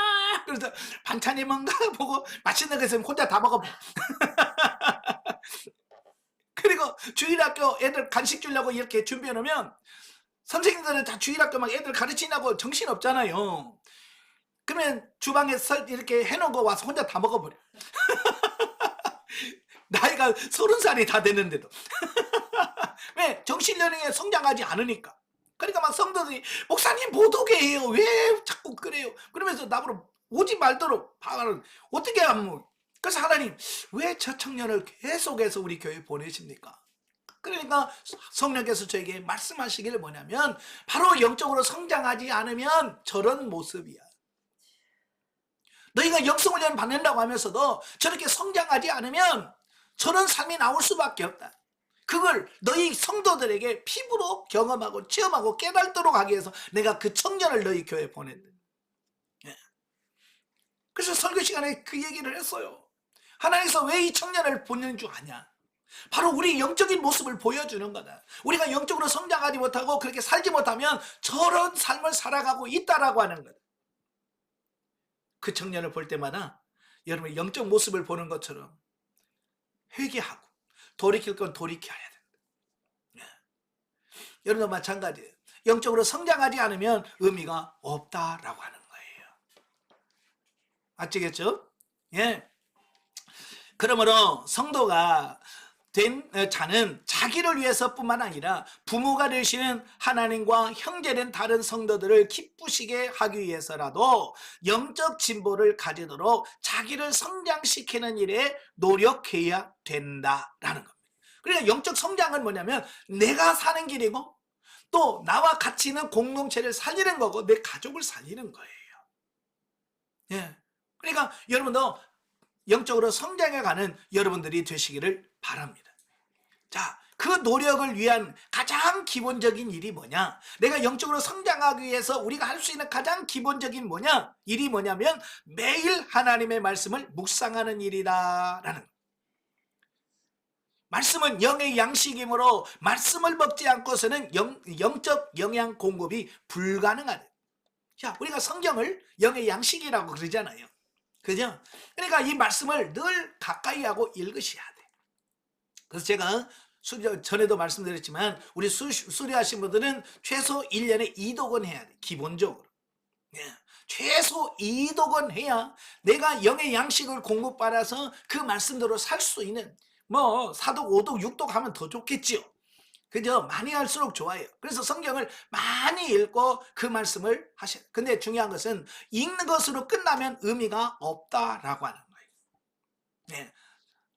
그래서 반찬이 뭔가 보고 맛있는 거 있으면 혼자 다 먹어봐. 그리고 주일학교 애들 간식 주려고 이렇게 준비해 놓으면 선생님들은 다 주일학교 막 애들 가르치냐고 정신 없잖아요. 그러면 주방에 이렇게 해놓은 거 와서 혼자 다 먹어버려. 나이가 30살이 다 됐는데도. 왜? 정신연령에 성장하지 않으니까. 그러니까 막 성도들이 목사님 못 오게 해요. 왜 자꾸 그래요? 그러면서 나보러 오지 말도록 방을 어떻게 하면. 그래서 하나님 왜 저 청년을 계속해서 우리 교회에 보내십니까? 그러니까 성령께서 저에게 말씀하시기를 뭐냐면 바로 영적으로 성장하지 않으면 저런 모습이야. 너희가 영성훈련 받는다고 하면서도 저렇게 성장하지 않으면 저런 삶이 나올 수밖에 없다. 그걸 너희 성도들에게 피부로 경험하고 체험하고 깨닫도록 하기 위해서 내가 그 청년을 너희 교회에 보낸다. 예. 그래서 설교 시간에 그 얘기를 했어요. 하나님께서 왜 이 청년을 보내는 줄 아냐? 바로 우리 영적인 모습을 보여주는 거다. 우리가 영적으로 성장하지 못하고 그렇게 살지 못하면 저런 삶을 살아가고 있다라고 하는 거다. 그 청년을 볼 때마다 여러분의 영적 모습을 보는 것처럼 회개하고 돌이킬 건 돌이켜야 된다. 여러분도 마찬가지예요. 영적으로 성장하지 않으면 의미가 없다라고 하는 거예요. 아시겠죠? 예. 그러므로 성도가 된 자는 자기를 위해서뿐만 아니라 부모가 되시는 하나님과 형제된 다른 성도들을 기쁘시게 하기 위해서라도 영적 진보를 가지도록 자기를 성장시키는 일에 노력해야 된다라는 겁니다. 그러니까 영적 성장은 뭐냐면 내가 사는 길이고 또 나와 같이 있는 공동체를 살리는 거고 내 가족을 살리는 거예요. 예. 그러니까 여러분도 영적으로 성장해가는 여러분들이 되시기를 바랍니다. 자, 그 노력을 위한 가장 기본적인 일이 뭐냐? 내가 영적으로 성장하기 위해서 우리가 할 수 있는 가장 기본적인 일이 뭐냐면 매일 하나님의 말씀을 묵상하는 일이다라는. 말씀은 영의 양식이므로 말씀을 먹지 않고서는 영적 영양 공급이 불가능하다. 자, 우리가 성경을 영의 양식이라고 그러잖아요. 그죠? 그러니까 이 말씀을 늘 가까이 하고 읽으셔야 돼. 그래서 제가 전에도 말씀드렸지만 우리 수료하신 분들은 최소 1년에 2독은 해야 돼. 기본적으로. 예. 최소 2독은 해야 내가 영의 양식을 공급받아서 그 말씀대로 살 수 있는 4독, 5독, 6독 하면 더 좋겠지요. 그죠? 많이 할수록 좋아요. 그래서 성경을 많이 읽고 그 말씀을 하셔요. 근데 중요한 것은 읽는 것으로 끝나면 의미가 없다라고 하는 거예요. 네.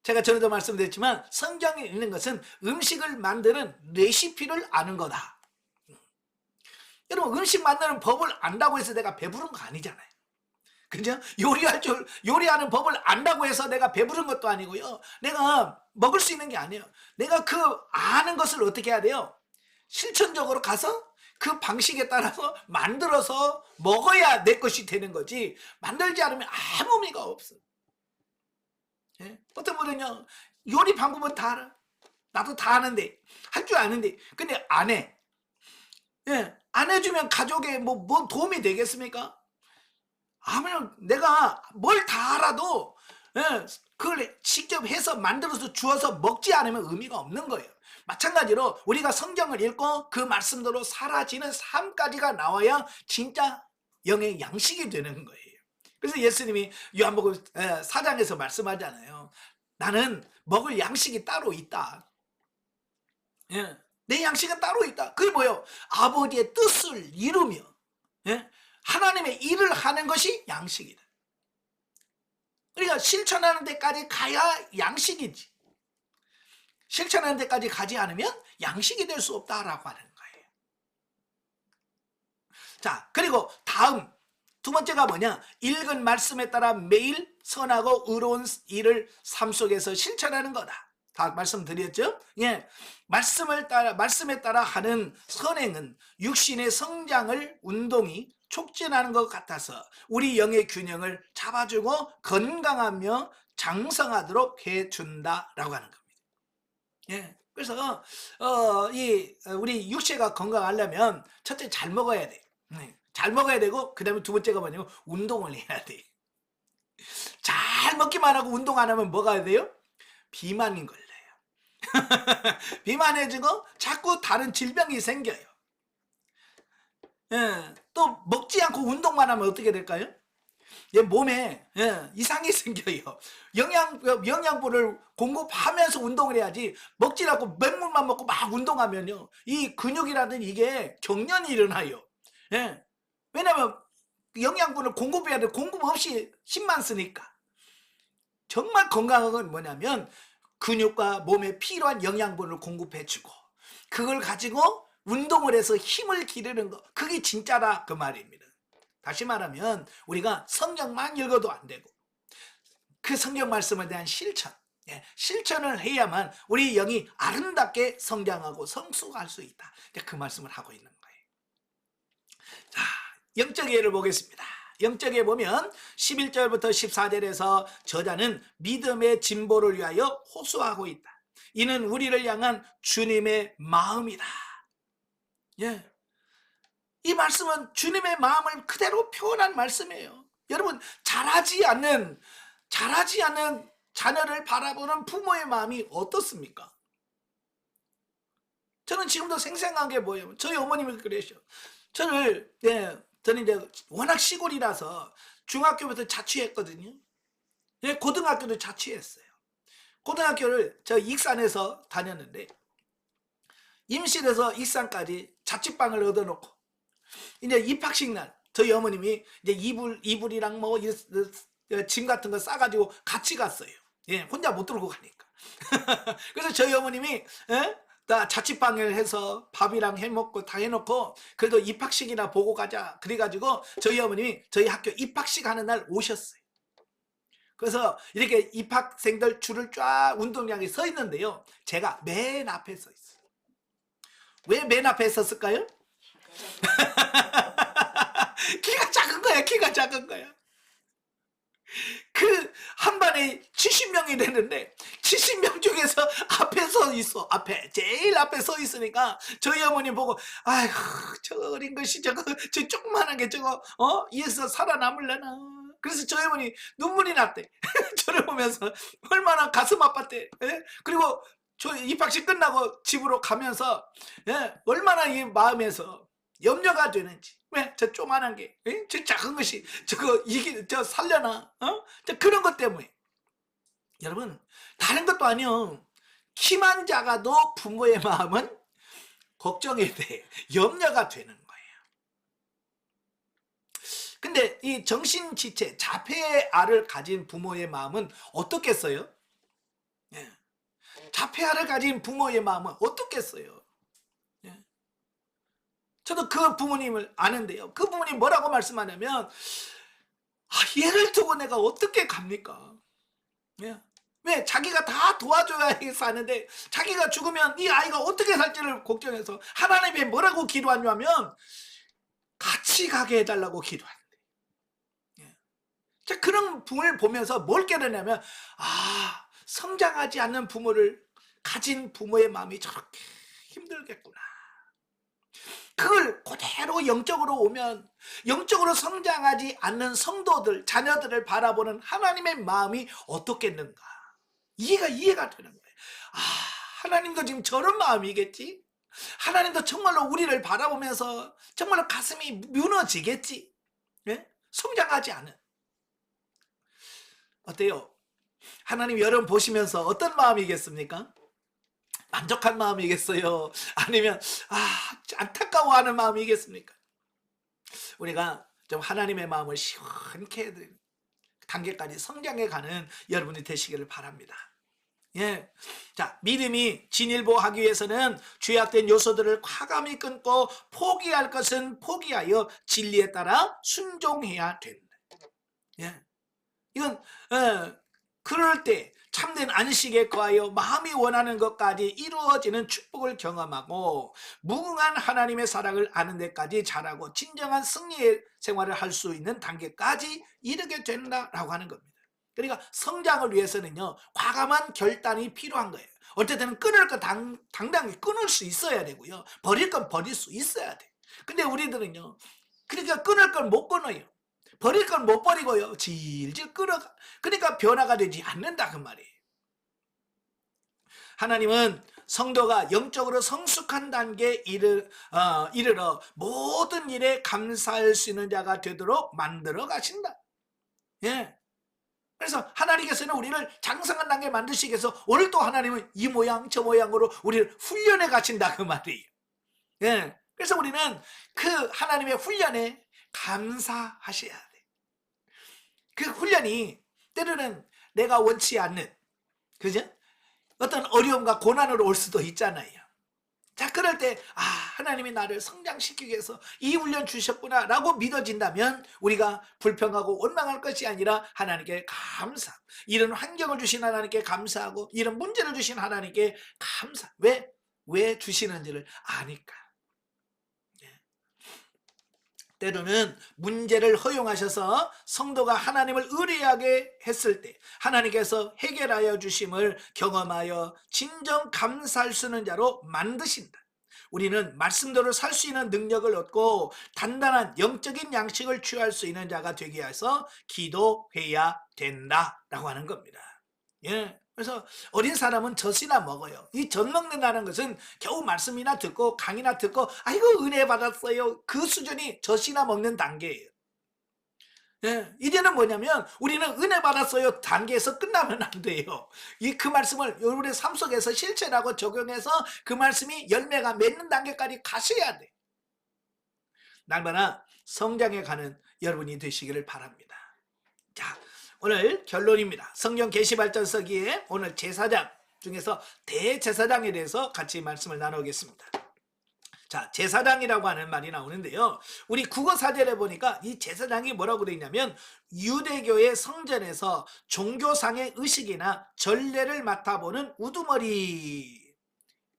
제가 전에도 말씀드렸지만 성경을 읽는 것은 음식을 만드는 레시피를 아는 거다. 여러분 음식 만드는 법을 안다고 해서 내가 배부른 거 아니잖아요. 그죠? 요리하는 법을 안다고 해서 내가 배부른 것도 아니고요. 내가 먹을 수 있는 게 아니에요. 내가 그 아는 것을 어떻게 해야 돼요? 실천적으로 가서 그 방식에 따라서 만들어서 먹어야 내 것이 되는 거지. 만들지 않으면 아무 의미가 없어. 예? 어떤 분은요, 요리 방법은 다 알아. 나도 다 아는데, 할 줄 아는데, 근데 안 해. 예? 안 해주면 가족에 뭐 도움이 되겠습니까? 아무튼 내가 뭘 다 알아도 그걸 직접 해서 만들어서 주어서 먹지 않으면 의미가 없는 거예요. 마찬가지로 우리가 성경을 읽고 그 말씀대로 사라지는 삶까지가 나와야 진짜 영의 양식이 되는 거예요. 그래서 예수님이 요한복음 4장에서 말씀하잖아요. 나는 먹을 양식이 따로 있다. 내 양식은 따로 있다. 그게 뭐예요? 아버지의 뜻을 이루며 하나님의 일을 하는 것이 양식이다. 그러니까 실천하는 데까지 가야 양식이지. 실천하는 데까지 가지 않으면 양식이 될 수 없다라고 하는 거예요. 자, 그리고 다음 두 번째가 뭐냐? 읽은 말씀에 따라 매일 선하고 의로운 일을 삶 속에서 실천하는 거다. 다 말씀드렸죠? 예. 말씀에 따라 하는 선행은 육신의 성장을 운동이 촉진하는 것 같아서 우리 영의 균형을 잡아주고 건강하며 장성하도록 해준다라고 하는 겁니다. 예. 그래서 우리 육체가 건강하려면 첫째 잘 먹어야 돼. 잘 먹어야 되고 그다음에 두 번째가 뭐냐면 운동을 해야 돼. 잘 먹기만 하고 운동 안 하면 뭐가 돼요? 비만인 걸려요. 비만해지고 자꾸 다른 질병이 생겨요. 예. 또 먹지 않고 운동만 하면 어떻게 될까요? 몸에 이상이 생겨요. 영양분을 공급하면서 운동을 해야지 먹지 않고 맨물만 먹고 막 운동하면요 이 근육이라든 이게 경련이 일어나요. 예. 왜냐면 영양분을 공급해야 돼. 공급 없이 힘만 쓰니까. 정말 건강한 건 뭐냐면 근육과 몸에 필요한 영양분을 공급해주고 그걸 가지고 운동을 해서 힘을 기르는 거, 그게 진짜라 그 말입니다. 다시 말하면 우리가 성경만 읽어도 안 되고 그 성경 말씀에 대한 실천을 해야만 우리 영이 아름답게 성장하고 성숙할 수 있다. 그 말씀을 하고 있는 거예요. 자, 영적 예를 보겠습니다. 영적 예 보면 11절부터 14절에서 저자는 믿음의 진보를 위하여 호소하고 있다. 이는 우리를 향한 주님의 마음이다. 예. 이 말씀은 주님의 마음을 그대로 표현한 말씀이에요. 여러분, 잘하지 않는 자녀를 바라보는 부모의 마음이 어떻습니까? 저는 지금도 생생한 게 뭐예요? 저희 어머님이 그러셔. 저는 이제 워낙 시골이라서 중학교부터 자취했거든요. 예, 고등학교도 자취했어요. 고등학교를 저 익산에서 다녔는데 임실에서 익산까지 자취방을 얻어놓고 이제 입학식 날 저희 어머님이 이제 이불이랑 뭐 짐 같은 거 싸가지고 같이 갔어요. 예, 혼자 못 들고 가니까. 그래서 저희 어머님이 다 자취방을 해서 밥이랑 해먹고 다 해놓고 그래도 입학식이나 보고 가자 그래가지고 저희 어머님이 저희 학교 입학식 하는 날 오셨어요. 그래서 이렇게 입학생들 줄을 쫙 운동장에 서 있는데요 제가 맨 앞에 서 있어요. 왜 맨 앞에 섰을까요? 키가 작은 거야. 그 한 반에 70명이 되는데 70명 중에서 앞에 서 있어. 제일 앞에 서 있으니까 저희 어머니 보고 아이고 저 어린 것이 저 조그만한 게 이에서 살아남을려나. 그래서 저희 어머니 눈물이 났대. 저를 보면서 얼마나 가슴 아팠대. 그리고 저 입학식 끝나고 집으로 가면서 얼마나 이 마음에서 염려가 되는지. 왜? 저 조만한 게, 저 작은 것이, 저 살려나? 그런 것 때문에. 여러분, 다른 것도 아니요. 키만 작아도 부모의 마음은 걱정이 돼. 염려가 되는 거예요. 근데 이 정신지체, 자폐의 알을 가진 부모의 마음은 어떻겠어요? 자폐아를 가진 부모의 마음은 어떻겠어요? 저도 그 부모님을 아는데요. 그 부모님 뭐라고 말씀하냐면 얘를 두고 내가 어떻게 갑니까? 왜? 자기가 다 도와줘야 사는데 자기가 죽으면 이 아이가 어떻게 살지를 걱정해서 하나님이 뭐라고 기도하냐면 같이 가게 해달라고 기도하는데 그런 부모를 보면서 뭘 깨달냐면 성장하지 않는 부모를 가진 부모의 마음이 저렇게 힘들겠구나. 그걸 그대로 영적으로 오면 영적으로 성장하지 않는 성도들, 자녀들을 바라보는 하나님의 마음이 어떻겠는가. 이해가 되는 거예요. 하나님도 지금 저런 마음이겠지? 하나님도 정말로 우리를 바라보면서 정말로 가슴이 무너지겠지? 성장하지 않은. 어때요? 하나님 여러분 보시면서 어떤 마음이겠습니까? 만족한 마음이겠어요? 아니면 안타까워하는 마음이겠습니까? 우리가 좀 하나님의 마음을 시원케 해드리는 단계까지 성장해가는 여러분이 되시기를 바랍니다. 예. 자, 믿음이 진일보하기 위해서는 죄악된 요소들을 과감히 끊고 포기할 것은 포기하여 진리에 따라 순종해야 된다. 예. 이건 그럴 때 참된 안식에 거하여 마음이 원하는 것까지 이루어지는 축복을 경험하고 무궁한 하나님의 사랑을 아는 데까지 자라고 진정한 승리의 생활을 할 수 있는 단계까지 이르게 된다라고 하는 겁니다. 그러니까 성장을 위해서는요, 과감한 결단이 필요한 거예요. 어쨌든 끊을 건 당당히 끊을 수 있어야 되고요, 버릴 건 버릴 수 있어야 돼. 근데 우리들은요, 그러니까 끊을 건 못 끊어요. 버릴 건 못 버리고요, 질질 끌어가. 그러니까 변화가 되지 않는다 그 말이에요. 하나님은 성도가 영적으로 성숙한 단계에 이르러 모든 일에 감사할 수 있는 자가 되도록 만들어 가신다. 예. 그래서 하나님께서는 우리를 장성한 단계에 만드시기 위해서 오늘도 하나님은 이 모양 저 모양으로 우리를 훈련해 가신다 그 말이에요. 예. 그래서 우리는 그 하나님의 훈련에 감사하셔야 돼. 그 훈련이 때로는 내가 원치 않는, 그죠? 어떤 어려움과 고난으로 올 수도 있잖아요. 자, 그럴 때 하나님이 나를 성장시키기 위해서 이 훈련 주셨구나 라고 믿어진다면 우리가 불평하고 원망할 것이 아니라 하나님께 감사하고, 이런 환경을 주신 하나님께 감사하고, 이런 문제를 주신 하나님께 감사. 왜 주시는지를 아니까. 때로는 문제를 허용하셔서 성도가 하나님을 의뢰하게 했을 때 하나님께서 해결하여 주심을 경험하여 진정 감사할 수 있는 자로 만드신다. 우리는 말씀대로 살 수 있는 능력을 얻고 단단한 영적인 양식을 취할 수 있는 자가 되기 위해서 기도해야 된다라고 하는 겁니다. 예. 그래서 어린 사람은 젖이나 먹어요. 이 젖 먹는다는 것은 겨우 말씀이나 듣고 강의나 듣고 아이고 은혜 받았어요, 그 수준이 젖이나 먹는 단계예요. 예, 이제는 뭐냐면 우리는 은혜 받았어요 단계에서 끝나면 안 돼요. 그 말씀을 여러분의 삶 속에서 실천하고 적용해서 그 말씀이 열매가 맺는 단계까지 가셔야 돼. 날마다 성장해 가는 여러분이 되시기를 바랍니다. 자, 오늘 결론입니다. 성경 계시발전서기에 오늘 제사장 중에서 대제사장에 대해서 같이 말씀을 나누겠습니다. 자, 제사장이라고 하는 말이 나오는데요, 우리 국어사전에 보니까 이 제사장이 뭐라고 되어 있냐면 유대교의 성전에서 종교상의 의식이나 전례를 맡아보는 우두머리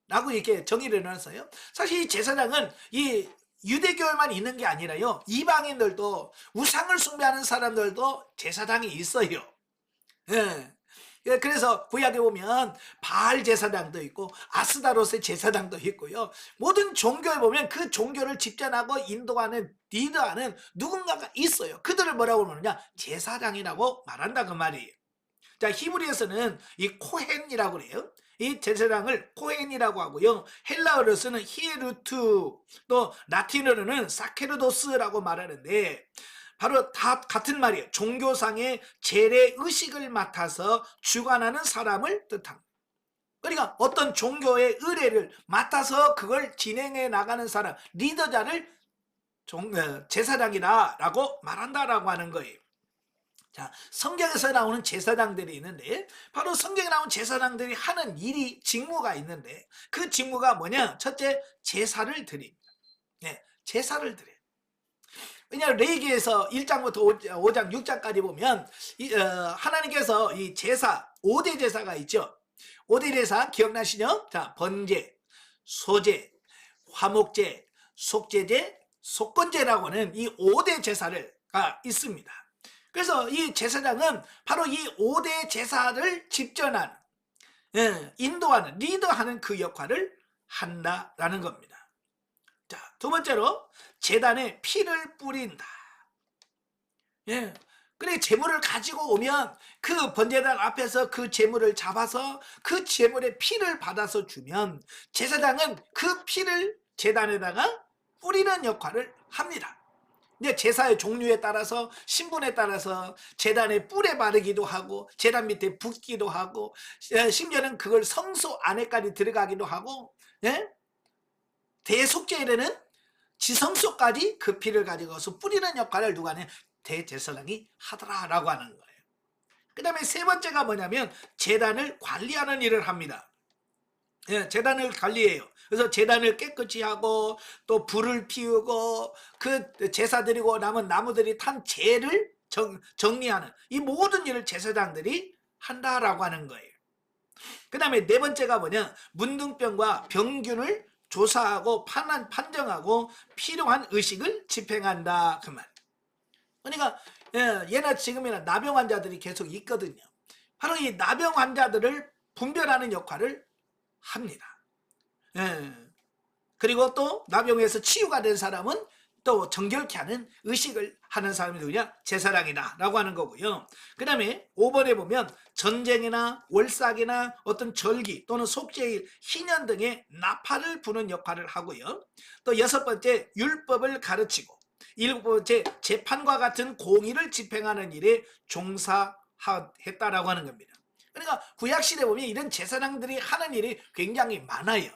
라고 이렇게 정의를 해놨어요. 사실 이 제사장은 이 유대교에만 있는 게 아니라요, 이방인들도, 우상을 숭배하는 사람들도 제사장이 있어요. 예. 그래서 구약에 보면 바알 제사장도 있고 아스다롯의 제사장도 있고요, 모든 종교에 보면 그 종교를 집전하고 인도하는, 리더하는 누군가가 있어요. 그들을 뭐라고 부르느냐, 제사장이라고 말한다 그 말이에요. 자, 히브리에서는 이 코헨이라고 그래요. 이 제사장을 코헨이라고 하고요, 헬라어로서는 히에루트, 또 라틴어로는 사케르도스라고 말하는데 바로 다 같은 말이에요. 종교상의 제례 의식을 맡아서 주관하는 사람을 뜻합니다. 그러니까 어떤 종교의 의례를 맡아서 그걸 진행해 나가는 사람, 리더자를 제사장이라고 말한다라고 하는 거예요. 자, 성경에서 나오는 제사장들이 있는데 바로 성경에 나온 제사장들이 하는 일이, 직무가 있는데 그 직무가 뭐냐? 첫째, 제사를 드립니다. 네, 제사를 드려요. 왜냐하면 레위기에서 1장부터 5장 6장까지 보면 하나님께서 이 제사, 5대 제사가 있죠. 5대 제사 기억나시죠? 자, 번제, 소제, 화목제, 속제제, 속건제라고 하는 이 5대 제사가 있습니다. 그래서 이 제사장은 바로 이 5대 제사를 집전하는, 인도하는, 리더하는 그 역할을 한다라는 겁니다. 자, 두 번째로 제단에 피를 뿌린다. 예. 그래, 제물을 가지고 오면 그 번제단 앞에서 그 제물을 잡아서 그 제물의 피를 받아서 주면 제사장은 그 피를 제단에다가 뿌리는 역할을 합니다. 이제 제사의 종류에 따라서, 신분에 따라서 제단에 뿔에 바르기도 하고 제단 밑에 붓기도 하고, 심지어는 그걸 성소 안에까지 들어가기도 하고, 예? 대속죄에는 지성소까지 그 피를 가지고서 뿌리는 역할을 누가 하냐? 대제사장이 하더라라고 하는 거예요. 그 다음에 세 번째가 뭐냐면 제단을 관리하는 일을 합니다. 예, 제단을 관리해요. 그래서 제단을 깨끗이 하고 또 불을 피우고 그 제사 드리고 남은 나무들이 탄 재를 정리하는 이 모든 일을 제사장들이 한다라고 하는 거예요. 그 다음에 네 번째가 뭐냐, 문둥병과 병균을 조사하고 판정하고 필요한 의식을 집행한다 그 말. 그러니까 예나 지금이나 나병 환자들이 계속 있거든요. 바로 이 나병 환자들을 분별하는 역할을 합니다. 예. 그리고 또 나병에서 치유가 된 사람은 또 정결케 하는 의식을 하는 사람이 누구냐? 제사장이다 라고 하는 거고요. 그 다음에 5번에 보면 전쟁이나 월삭이나 어떤 절기 또는 속죄일, 희년 등의 나팔을 부는 역할을 하고요. 또 여섯 번째 율법을 가르치고, 일곱 번째 재판과 같은 공의를 집행하는 일에 종사했다라고 하는 겁니다. 그러니까 구약시대에 보면 이런 제사장들이 하는 일이 굉장히 많아요.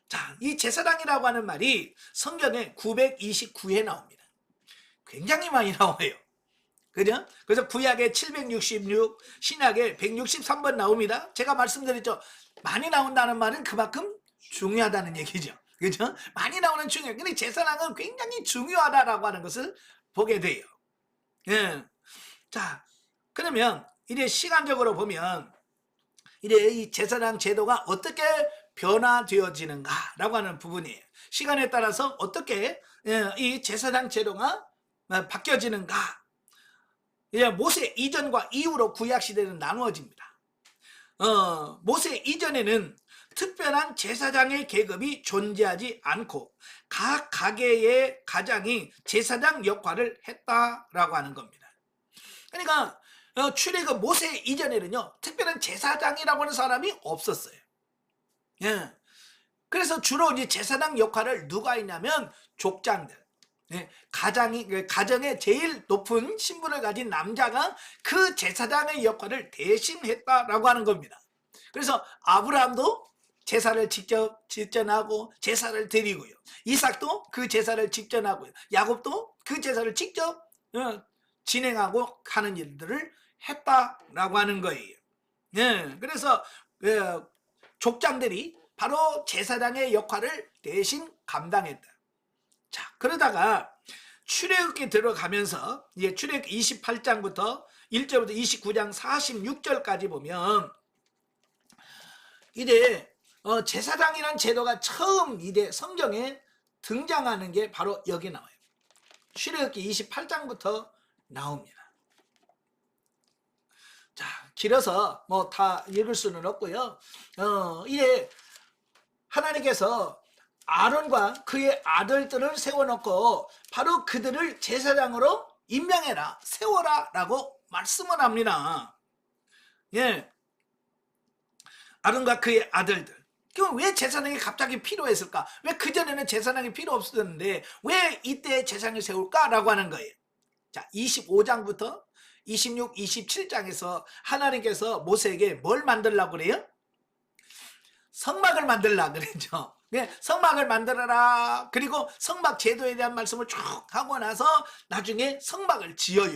자, 이 제사장이라고 하는 말이 성경에 929회 나옵니다. 굉장히 많이 나와요. 그죠? 그래서 구약에 766, 신약에 163번 나옵니다. 제가 말씀드렸죠. 많이 나온다는 말은 그만큼 중요하다는 얘기죠. 그죠? 많이 나오는 중요해요. 근데 제사장은 굉장히 중요하다라고 하는 것을 보게 돼요. 예. 자, 그러면 이제 시간적으로 보면 이제 이 제사장 제도가 어떻게 변화되어지는가라고 하는 부분이에요. 시간에 따라서 어떻게 이 제사장 제도가 바뀌어지는가. 모세 이전과 이후로 구약시대는 나누어집니다. 모세 이전에는 특별한 제사장의 계급이 존재하지 않고 각 가게의 가장이 제사장 역할을 했다라고 하는 겁니다. 그러니까 출애굽 모세 이전에는요, 특별한 제사장이라고 하는 사람이 없었어요. 예. 그래서 주로 이제 제사장 역할을 누가 했냐면 족장들, 가정의 제일 높은 신분을 가진 남자가 그 제사장의 역할을 대신했다라고 하는 겁니다. 그래서 아브라함도 제사를 직접 지전하고 제사를 드리고요. 이삭도 그 제사를 직접 하고요. 야곱도 그 제사를 직접 진행하고 하는 일들을 했다라고 하는 거예요. 그래서 족장들이 바로 제사장의 역할을 대신 감당했다. 자, 그러다가 출애굽기 들어가면서 이제 출애굽 28장부터 1절부터 29장 46절까지 보면 이제 제사장이라는 제도가 처음 이제 성경에 등장하는 게 바로 여기 나와요. 출애굽기 28장부터 나옵니다. 자, 길어서 뭐 다 읽을 수는 없고요. 이제 하나님께서 아론과 그의 아들들을 세워놓고 바로 그들을 제사장으로 임명해라, 세워라 라고 말씀을 합니다. 예, 아론과 그의 아들들. 그럼 왜 제사장이 갑자기 필요했을까? 왜 그전에는 제사장이 필요 없었는데 왜 이때 제사장을 세울까? 라고 하는 거예요. 자, 25장부터 26, 27장에서 하나님께서 모세에게 뭘 만들라고 그래요? 성막을 만들라 그랬죠. 성막을 만들어라. 그리고 성막 제도에 대한 말씀을 쭉 하고 나서 나중에 성막을 지어요.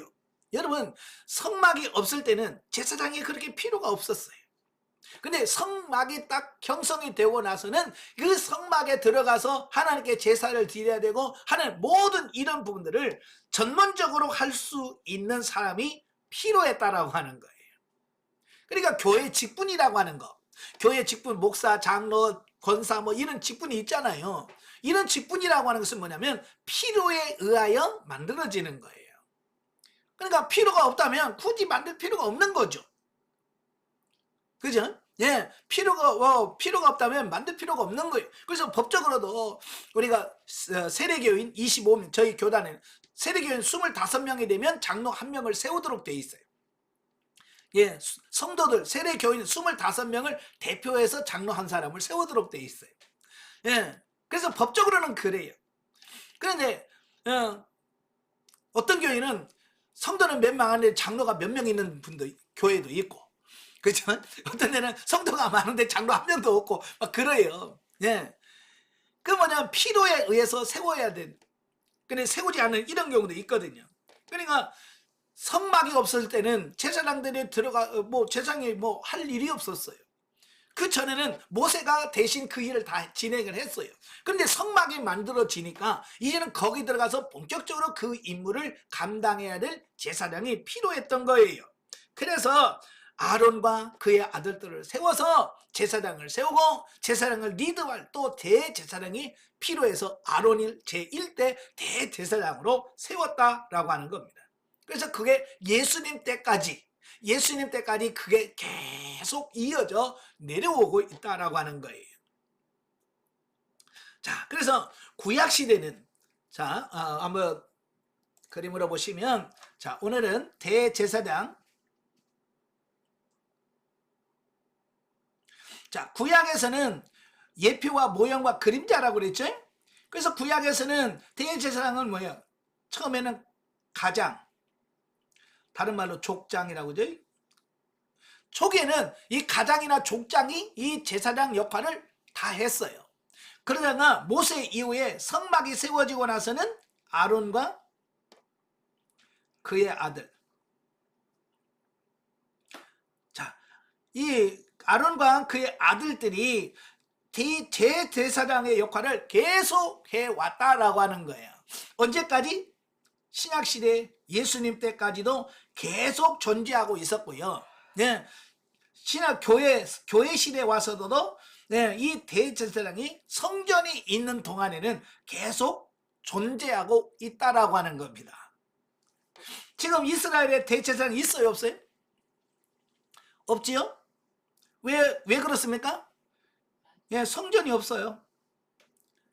여러분, 성막이 없을 때는 제사장이 그렇게 필요가 없었어요. 근데 성막이 딱 형성이 되고 나서는 그 성막에 들어가서 하나님께 제사를 드려야 되고 하는 모든 이런 부분들을 전문적으로 할 수 있는 사람이 필요했다라고 하는 거예요. 그러니까 교회 직분이라고 하는 거, 교회 직분, 목사, 장로, 권사 뭐 이런 직분이 있잖아요. 이런 직분이라고 하는 것은 뭐냐면 필요에 의하여 만들어지는 거예요. 그러니까 필요가 없다면 굳이 만들 필요가 없는 거죠. 그죠? 예, 필요가 없다면 만들 필요가 없는 거예요. 그래서 법적으로도 우리가 세례교인 25명, 저희 교단에는 세례교인 25명이 되면 장로 1명을 세우도록 돼 있어요. 예, 성도들 세례교인 25명을 대표해서 장로 한 사람을 세우도록 돼 있어요. 예, 그래서 법적으로는 그래요. 그런데 어떤 교회는 성도는 몇 많은데 장로가 몇 명 있는 교회도 있고, 그렇죠? 어떤 데는 성도가 많은데 장로 1명도 없고 막 그래요. 예, 그 뭐냐면 필요에 의해서 세워야 돼. 근데 세우지 않는 이런 경우도 있거든요. 그러니까 성막이 없을 때는 제사장들이 뭐 제사장이 뭐 할 일이 없었어요. 그 전에는 모세가 대신 그 일을 다 진행을 했어요. 그런데 성막이 만들어지니까 이제는 거기 들어가서 본격적으로 그 임무를 감당해야 될 제사장이 필요했던 거예요. 그래서 아론과 그의 아들들을 세워서 제사장을 세우고, 제사장을 리드할 또 대제사장이 필요해서 아론을 제1대 대제사장으로 세웠다라고 하는 겁니다. 그래서 그게 예수님 때까지 그게 계속 이어져 내려오고 있다라고 하는 거예요. 자, 그래서 구약 시대는, 자, 한번 그림으로 보시면, 자, 오늘은 대제사장. 자, 구약에서는 예표와 모형과 그림자라고 그랬죠. 그래서 구약에서는 대제사장은 뭐예요? 처음에는 가장, 다른 말로 족장이라고 하죠. 초기에는 이 가장이나 족장이 이 제사장 역할을 다 했어요. 그러다가 모세 이후에 성막이 세워지고 나서는 아론과 그의 아들, 자, 이 아론과 그의 아들들이 대제사장의 역할을 계속 해왔다라고 하는 거예요. 언제까지? 신약시대 예수님 때까지도 계속 존재하고 있었고요. 네, 신약 교회 시대에 와서도 네, 이 대제사장이 성전이 있는 동안에는 계속 존재하고 있다라고 하는 겁니다. 지금 이스라엘에 대제사장이 있어요, 없어요? 없지요? 왜 그렇습니까? 예, 성전이 없어요.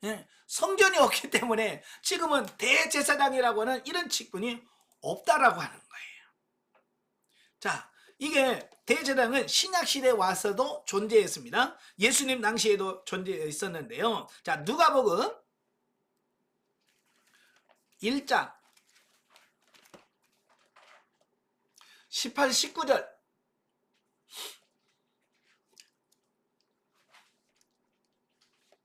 예, 성전이 없기 때문에 지금은 대제사장이라고 하는 이런 직분이 없다라고 하는 거예요. 자, 이게 대제사장은 신약시대에 와서도 존재했습니다. 예수님 당시에도 존재했었는데요. 자, 누가복음 1장 18, 19절.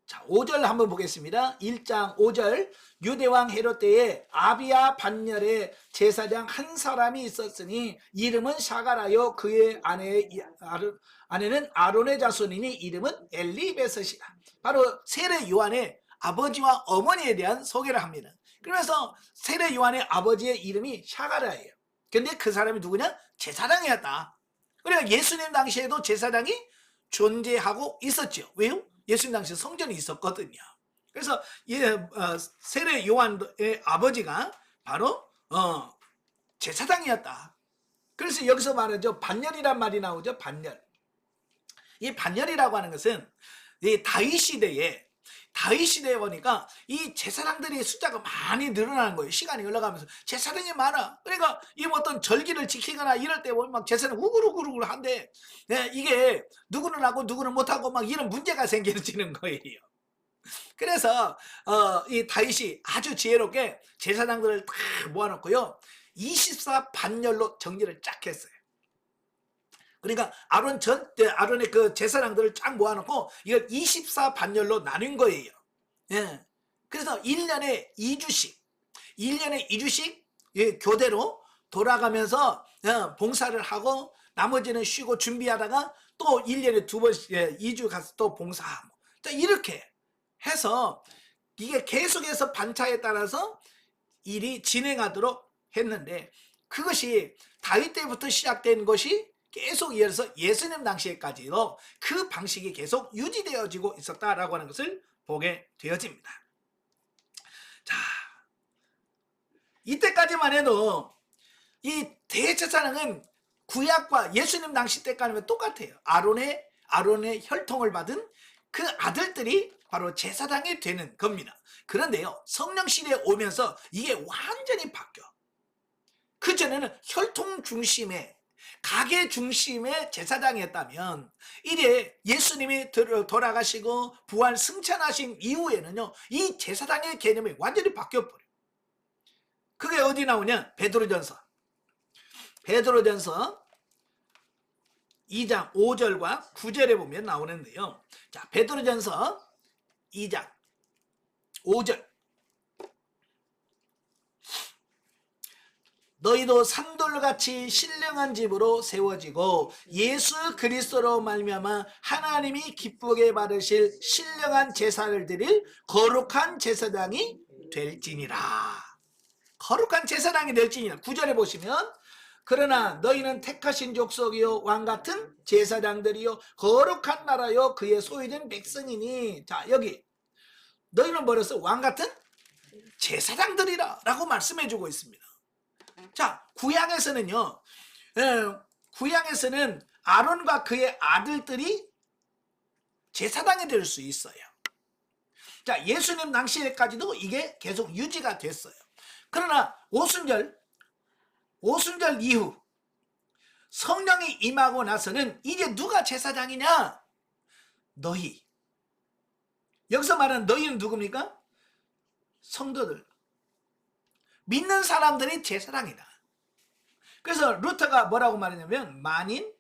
자, 5절 한번 보겠습니다. 1장 5절. 유대왕 헤롯 때에 아비야 반열에 제사장 한 사람이 있었으니 이름은 샤가라요, 그의 아내는 아론의 자손이니 이름은 엘리베셋이라. 바로 세례 요한의 아버지와 어머니에 대한 소개를 합니다. 그러면서 세례 요한의 아버지의 이름이 샤가라예요. 근데 그 사람이 누구냐? 제사장이었다. 그러니까 예수님 당시에도 제사장이 존재하고 있었죠. 왜요? 예수님 당시 성전이 있었거든요. 그래서 세례 요한의 아버지가 바로 제사장이었다. 그래서 여기서 말하죠, 반열이란 말이 나오죠. 반열. 이 반열이라고 하는 것은 이 다윗 시대에 보니까 이 제사장들이 숫자가 많이 늘어나는 거예요. 시간이 흘러가면서 제사장이 많아. 그러니까 이 어떤 절기를 지키거나 이럴 때 보면 막 제사장 우글우글우글 한데, 이게 누구는 하고 누구는 못하고 막 이런 문제가 생기는 거예요. 그래서 이 다윗이 아주 지혜롭게 제사장들을 다 모아놓고요, 24 반열로 정리를 쫙 했어요. 그러니까 아론의 그 제사장들을 쫙 모아놓고 이걸 24 반열로 나눈 거예요. 예. 그래서 1년에 2주씩 예, 교대로 돌아가면서 봉사를 하고, 나머지는 쉬고 준비하다가 또 1년에 2번씩 2주 가서 또 봉사하고, 이렇게 해서 이게 계속해서 반차에 따라서 일이 진행하도록 했는데, 그것이 다윗 때부터 시작된 것이 계속 이어서 예수님 당시에까지도 그 방식이 계속 유지되어지고 있었다라고 하는 것을 보게 되어집니다. 자, 이때까지만 해도 이 대제사장은 구약과 예수님 당시 때까지는 똑같아요. 아론의 혈통을 받은 그 아들들이 바로 제사장이 되는 겁니다. 그런데요, 성령 시대에 오면서 이게 완전히 바뀌어. 그전에는 혈통 중심의, 가계 중심의 제사장이었다면, 이래 예수님이 돌아가시고 부활 승천하신 이후에는요, 이 제사장의 개념이 완전히 바뀌어버려요. 그게 어디 나오냐? 베드로전서 2장 5절과 9절에 보면 나오는데요. 자, 베드로전서 2장 5절. 너희도 산돌같이 신령한 집으로 세워지고 예수 그리스도로 말미암아 하나님이 기쁘게 받으실 신령한 제사를 드릴 거룩한 제사장이 될지니라. 거룩한 제사장이 될지니라. 9절에 보시면 그러나 너희는 택하신 족속이요 왕같은 제사장들이요 거룩한 나라요 그의 소유된 백성이니. 자, 여기 너희는 뭐랬어? 왕같은 제사장들이라 라고 말씀해 주고 있습니다. 자, 구약에서는요, 구약에서는 아론과 그의 아들들이 제사장이 될 수 있어요. 자, 예수님 당시에까지도 이게 계속 유지가 됐어요. 그러나 오순절 이후 성령이 임하고 나서는 이제 누가 제사장이냐? 너희. 여기서 말하는 너희는 누굽니까? 성도들. 믿는 사람들이 제사장이다. 그래서 루터가 뭐라고 말했냐면 만인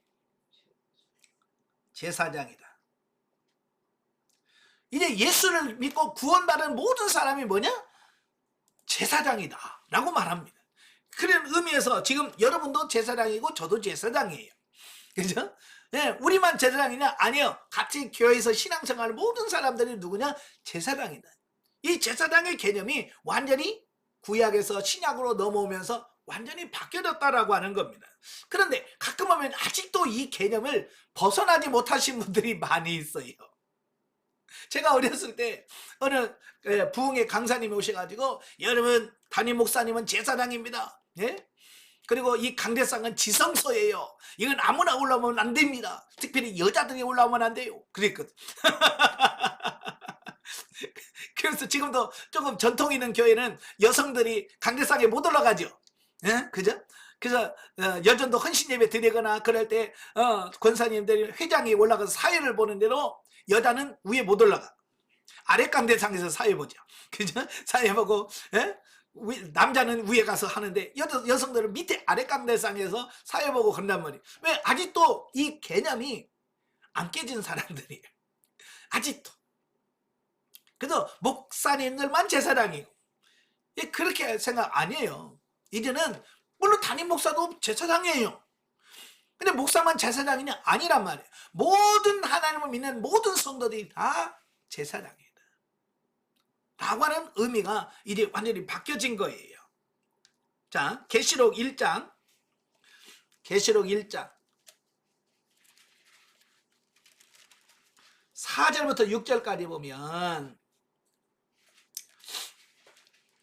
제사장이다. 이제 예수를 믿고 구원받은 모든 사람이 뭐냐? 제사장이다 라고 말합니다. 그런 의미에서 지금 여러분도 제사장이고 저도 제사장이에요. 그죠? 네, 우리만 제사장이냐? 아니요. 같이 교회에서 신앙생활 모든 사람들이 누구냐? 제사장이다. 이 제사장의 개념이 완전히 구약에서 신약으로 넘어오면서 완전히 바뀌어졌다라고 하는 겁니다. 그런데 가끔 보면 아직도 이 개념을 벗어나지 못하신 분들이 많이 있어요. 제가 어렸을 때 어느 부흥회 강사님이 오셔가지고 여러분 담임 목사님은 제사장입니다. 예? 그리고 이 강대상은 지성소예요. 이건 아무나 올라오면 안 됩니다. 특별히 여자들이 올라오면 안 돼요. 그랬거든. 그래서 지금도 조금 전통 있는 교회는 여성들이 강대상에 못 올라가죠. 예? 그죠? 그래서 여전도 헌신 예배 드리거나 그럴 때 권사님들이 회장이 올라가서 사회를 보는 대로 여자는 위에 못 올라가. 아래 강대상에서 사회 보죠. 그죠? 사회 보고, 예? 남자는 위에 가서 하는데 여성들은 밑에 아래 강대상에서 사회 보고 그런단 말이에요. 왜? 아직도 이 개념이 안 깨진 사람들이에요. 아직도. 그래서 목사님들만 제사장이고 그렇게 생각 아니에요. 이제는 물론 담임 목사도 제사장이에요. 근데 목사만 제사장이냐? 아니란 말이에요. 모든 하나님을 믿는 모든 성도들이 다 제사장이다 라고 하는 의미가 이제 완전히 바뀌어진 거예요. 자, 계시록 1장 4절부터 6절까지 보면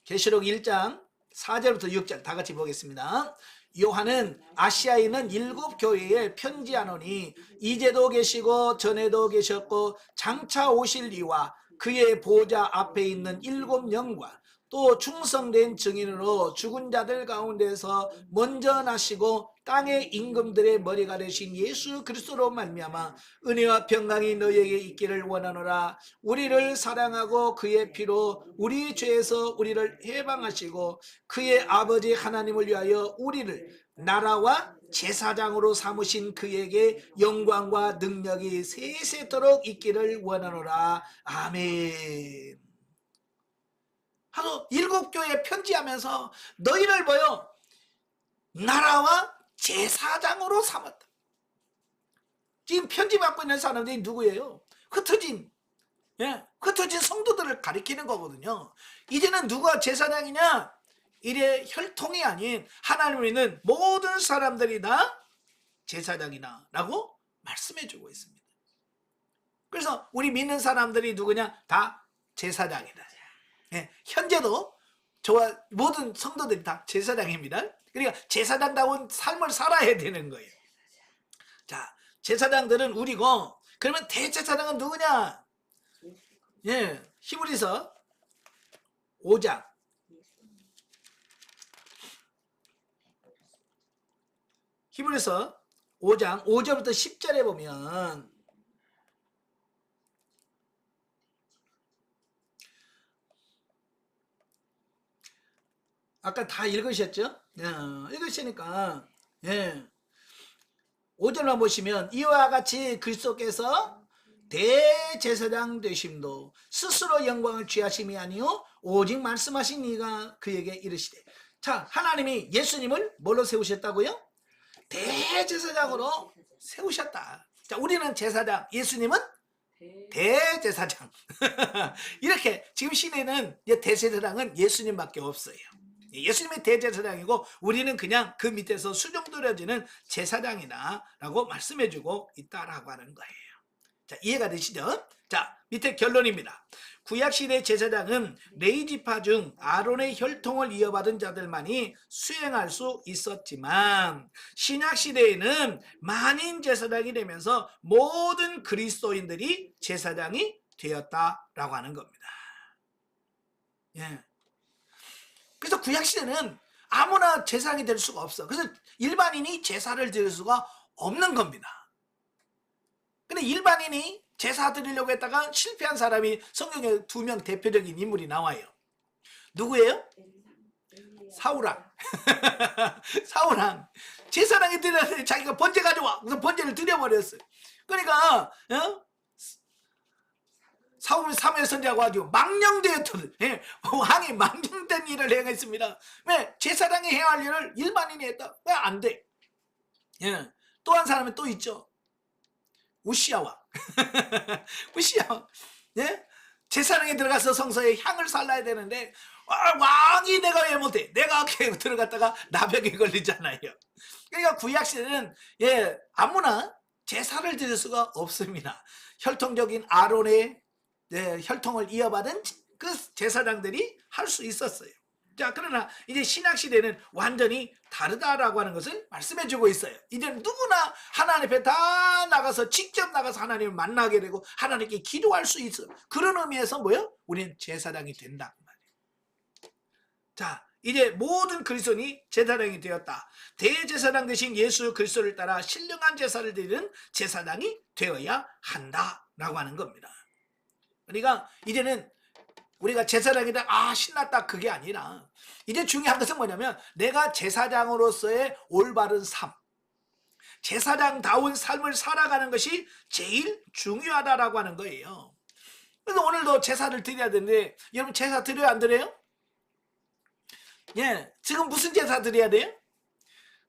계시록 1장 4절부터 6절 다 같이 보겠습니다. 요한은 아시아에 있는 7 교회에 편지하노니 이제도 계시고 전에도 계셨고 장차 오실 이와 그의 보좌 앞에 있는 7 영과 또 충성된 증인으로 죽은 자들 가운데서 먼저 나시고 땅의 임금들의 머리가 되신 예수 그리스도로 말미암아 은혜와 평강이 너희에게 있기를 원하노라. 우리를 사랑하고 그의 피로 우리 죄에서 우리를 해방하시고 그의 아버지 하나님을 위하여 우리를 나라와 제사장으로 삼으신 그에게 영광과 능력이 세세토록 있기를 원하노라. 아멘. 하도 7 교회에 편지하면서 너희를 뭐요? 나라와 제사장으로 삼았다. 지금 편지받고 있는 사람들이 누구예요? 흩어진 성도들을 가리키는 거거든요. 이제는 누가 제사장이냐? 이래 혈통이 아닌 하나님을 믿는 모든 사람들이 다 제사장이다 라고 말씀해 주고 있습니다. 그래서 우리 믿는 사람들이 누구냐? 다 제사장이다. 현재도 저와 모든 성도들이 다 제사장입니다. 그러니까 제사장다운 삶을 살아야 되는 거예요. 자, 제사장들은 우리고, 그러면 대제사장은 누구냐? 히브리서 5장 5절부터 10절에 보면 아까 다 읽으셨죠? 읽으시니까 5절만 보시면 이와 같이 그리스도께서 대제사장 되심도 스스로 영광을 취하심이 아니요 오직 말씀하신 이가 그에게 이르시되 자, 하나님이 예수님을 뭘로 세우셨다고요? 대제사장으로 세우셨다. 자, 우리는 제사장, 예수님은 대제사장. 이렇게 지금 시대는 대제사장은 예수님밖에 없어요. 예수님이 대제사장이고 우리는 그냥 그 밑에서 수종드려지는 제사장이다라고 말씀해주고 있다라고 하는 거예요. 자, 이해가 되시죠? 자, 밑에 결론입니다. 구약시대 제사장은 레위지파 중 아론의 혈통을 이어받은 자들만이 수행할 수 있었지만 신약시대에는 만인 제사장이 되면서 모든 그리스도인들이 제사장이 되었다라고 하는 겁니다. 예. 그래서 구약시대는 아무나 제사장이 될 수가 없어. 그래서 일반인이 제사를 드릴 수가 없는 겁니다. 근데 일반인이 제사 드리려고 했다가 실패한 사람이 성경에 2명 대표적인 인물이 나와요. 누구예요? 사울왕. 사울왕. 제사장이 드렸는데 자기가 번제 가져와. 그래서 번제를 드려버렸어요. 그러니까 사울 사무엘 선지자가 가지고 망령되었던 왕이 망령된 일을 행했습니다. 왜? 제사장이 해야 할 일을 일반인이 했다. 왜 안 돼? 예. 또 한 사람은 또 있죠. 우시야 왕. 우시야 왕. 예? 제사장에 들어가서 성소에 향을 살라야 되는데 왕이 내가 왜 못해? 내가 들어갔다가 나병에 걸리잖아요. 그러니까 구약시대는 아무나 제사를 드릴 수가 없습니다. 혈통적인 아론의 혈통을 이어받은 그 제사장들이 할 수 있었어요. 자, 그러나 이제 신약시대는 완전히 다르다라고 하는 것을 말씀해주고 있어요. 이제 누구나 하나님 앞에 다 나가서 직접 나가서 하나님을 만나게 되고 하나님께 기도할 수 있어. 그런 의미에서 뭐요? 우리는 제사장이 된다. 자, 이제 모든 그리스도인이 제사장이 되었다. 대제사장 되신 예수 그리스도를 따라 신령한 제사를 드리는 제사장이 되어야 한다라고 하는 겁니다. 그러니까 이제는 우리가 제사장이다 신났다 그게 아니라 이제 중요한 것은 뭐냐면 내가 제사장으로서의 올바른 삶, 제사장다운 삶을 살아가는 것이 제일 중요하다라고 하는 거예요. 그래서 오늘도 제사를 드려야 되는데 여러분 제사 드려야 안 드려요? 예, 지금 무슨 제사 드려야 돼요?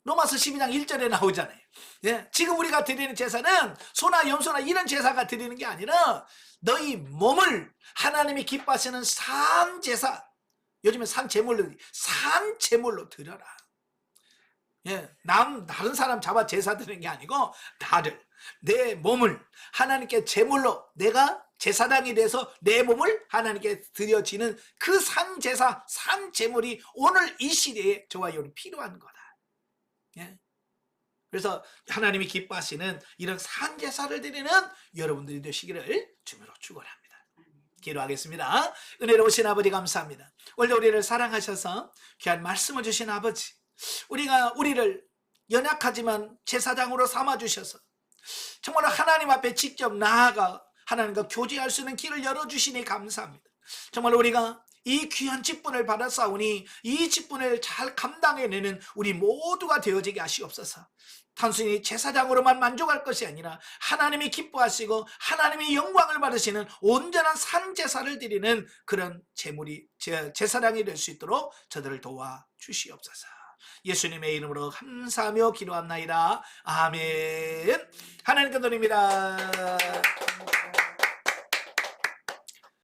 로마서 12장 1절에 나오잖아요. 예, 지금 우리가 드리는 제사는 소나 염소나 이런 제사가 드리는 게 아니라 너희 몸을 하나님이 기뻐하시는 산 제사, 요즘에 산 제물로 드려라. 예, 다른 사람 잡아 제사 드리는 게 아니고 내 몸을 하나님께 제물로 내가 제사장이 돼서 내 몸을 하나님께 드려지는 그 산 제사, 산 제물이 오늘 이 시대에 저와 여러분 필요한 거다. 예. 그래서 하나님이 기뻐하시는 이런 산 제사를 드리는 여러분들이 되시기를 주님으로 축원합니다. 기도하겠습니다. 은혜로우신 아버지 감사합니다. 오늘 우리를 사랑하셔서 귀한 말씀을 주신 아버지, 우리를 연약하지만 제사장으로 삼아주셔서 정말 하나님 앞에 직접 나아가 하나님과 교제할 수 있는 길을 열어주시니 감사합니다. 정말 우리가 이 귀한 직분을 받았사오니 이 직분을 잘 감당해내는 우리 모두가 되어지게 하시옵소서. 단순히 제사장으로만 만족할 것이 아니라 하나님이 기뻐하시고 하나님이 영광을 받으시는 온전한 산제사를 드리는 그런 제사장이 될 수 있도록 저들을 도와주시옵소서. 예수님의 이름으로 감사하며 기도합나이다. 아멘. 하나님께 드립니다.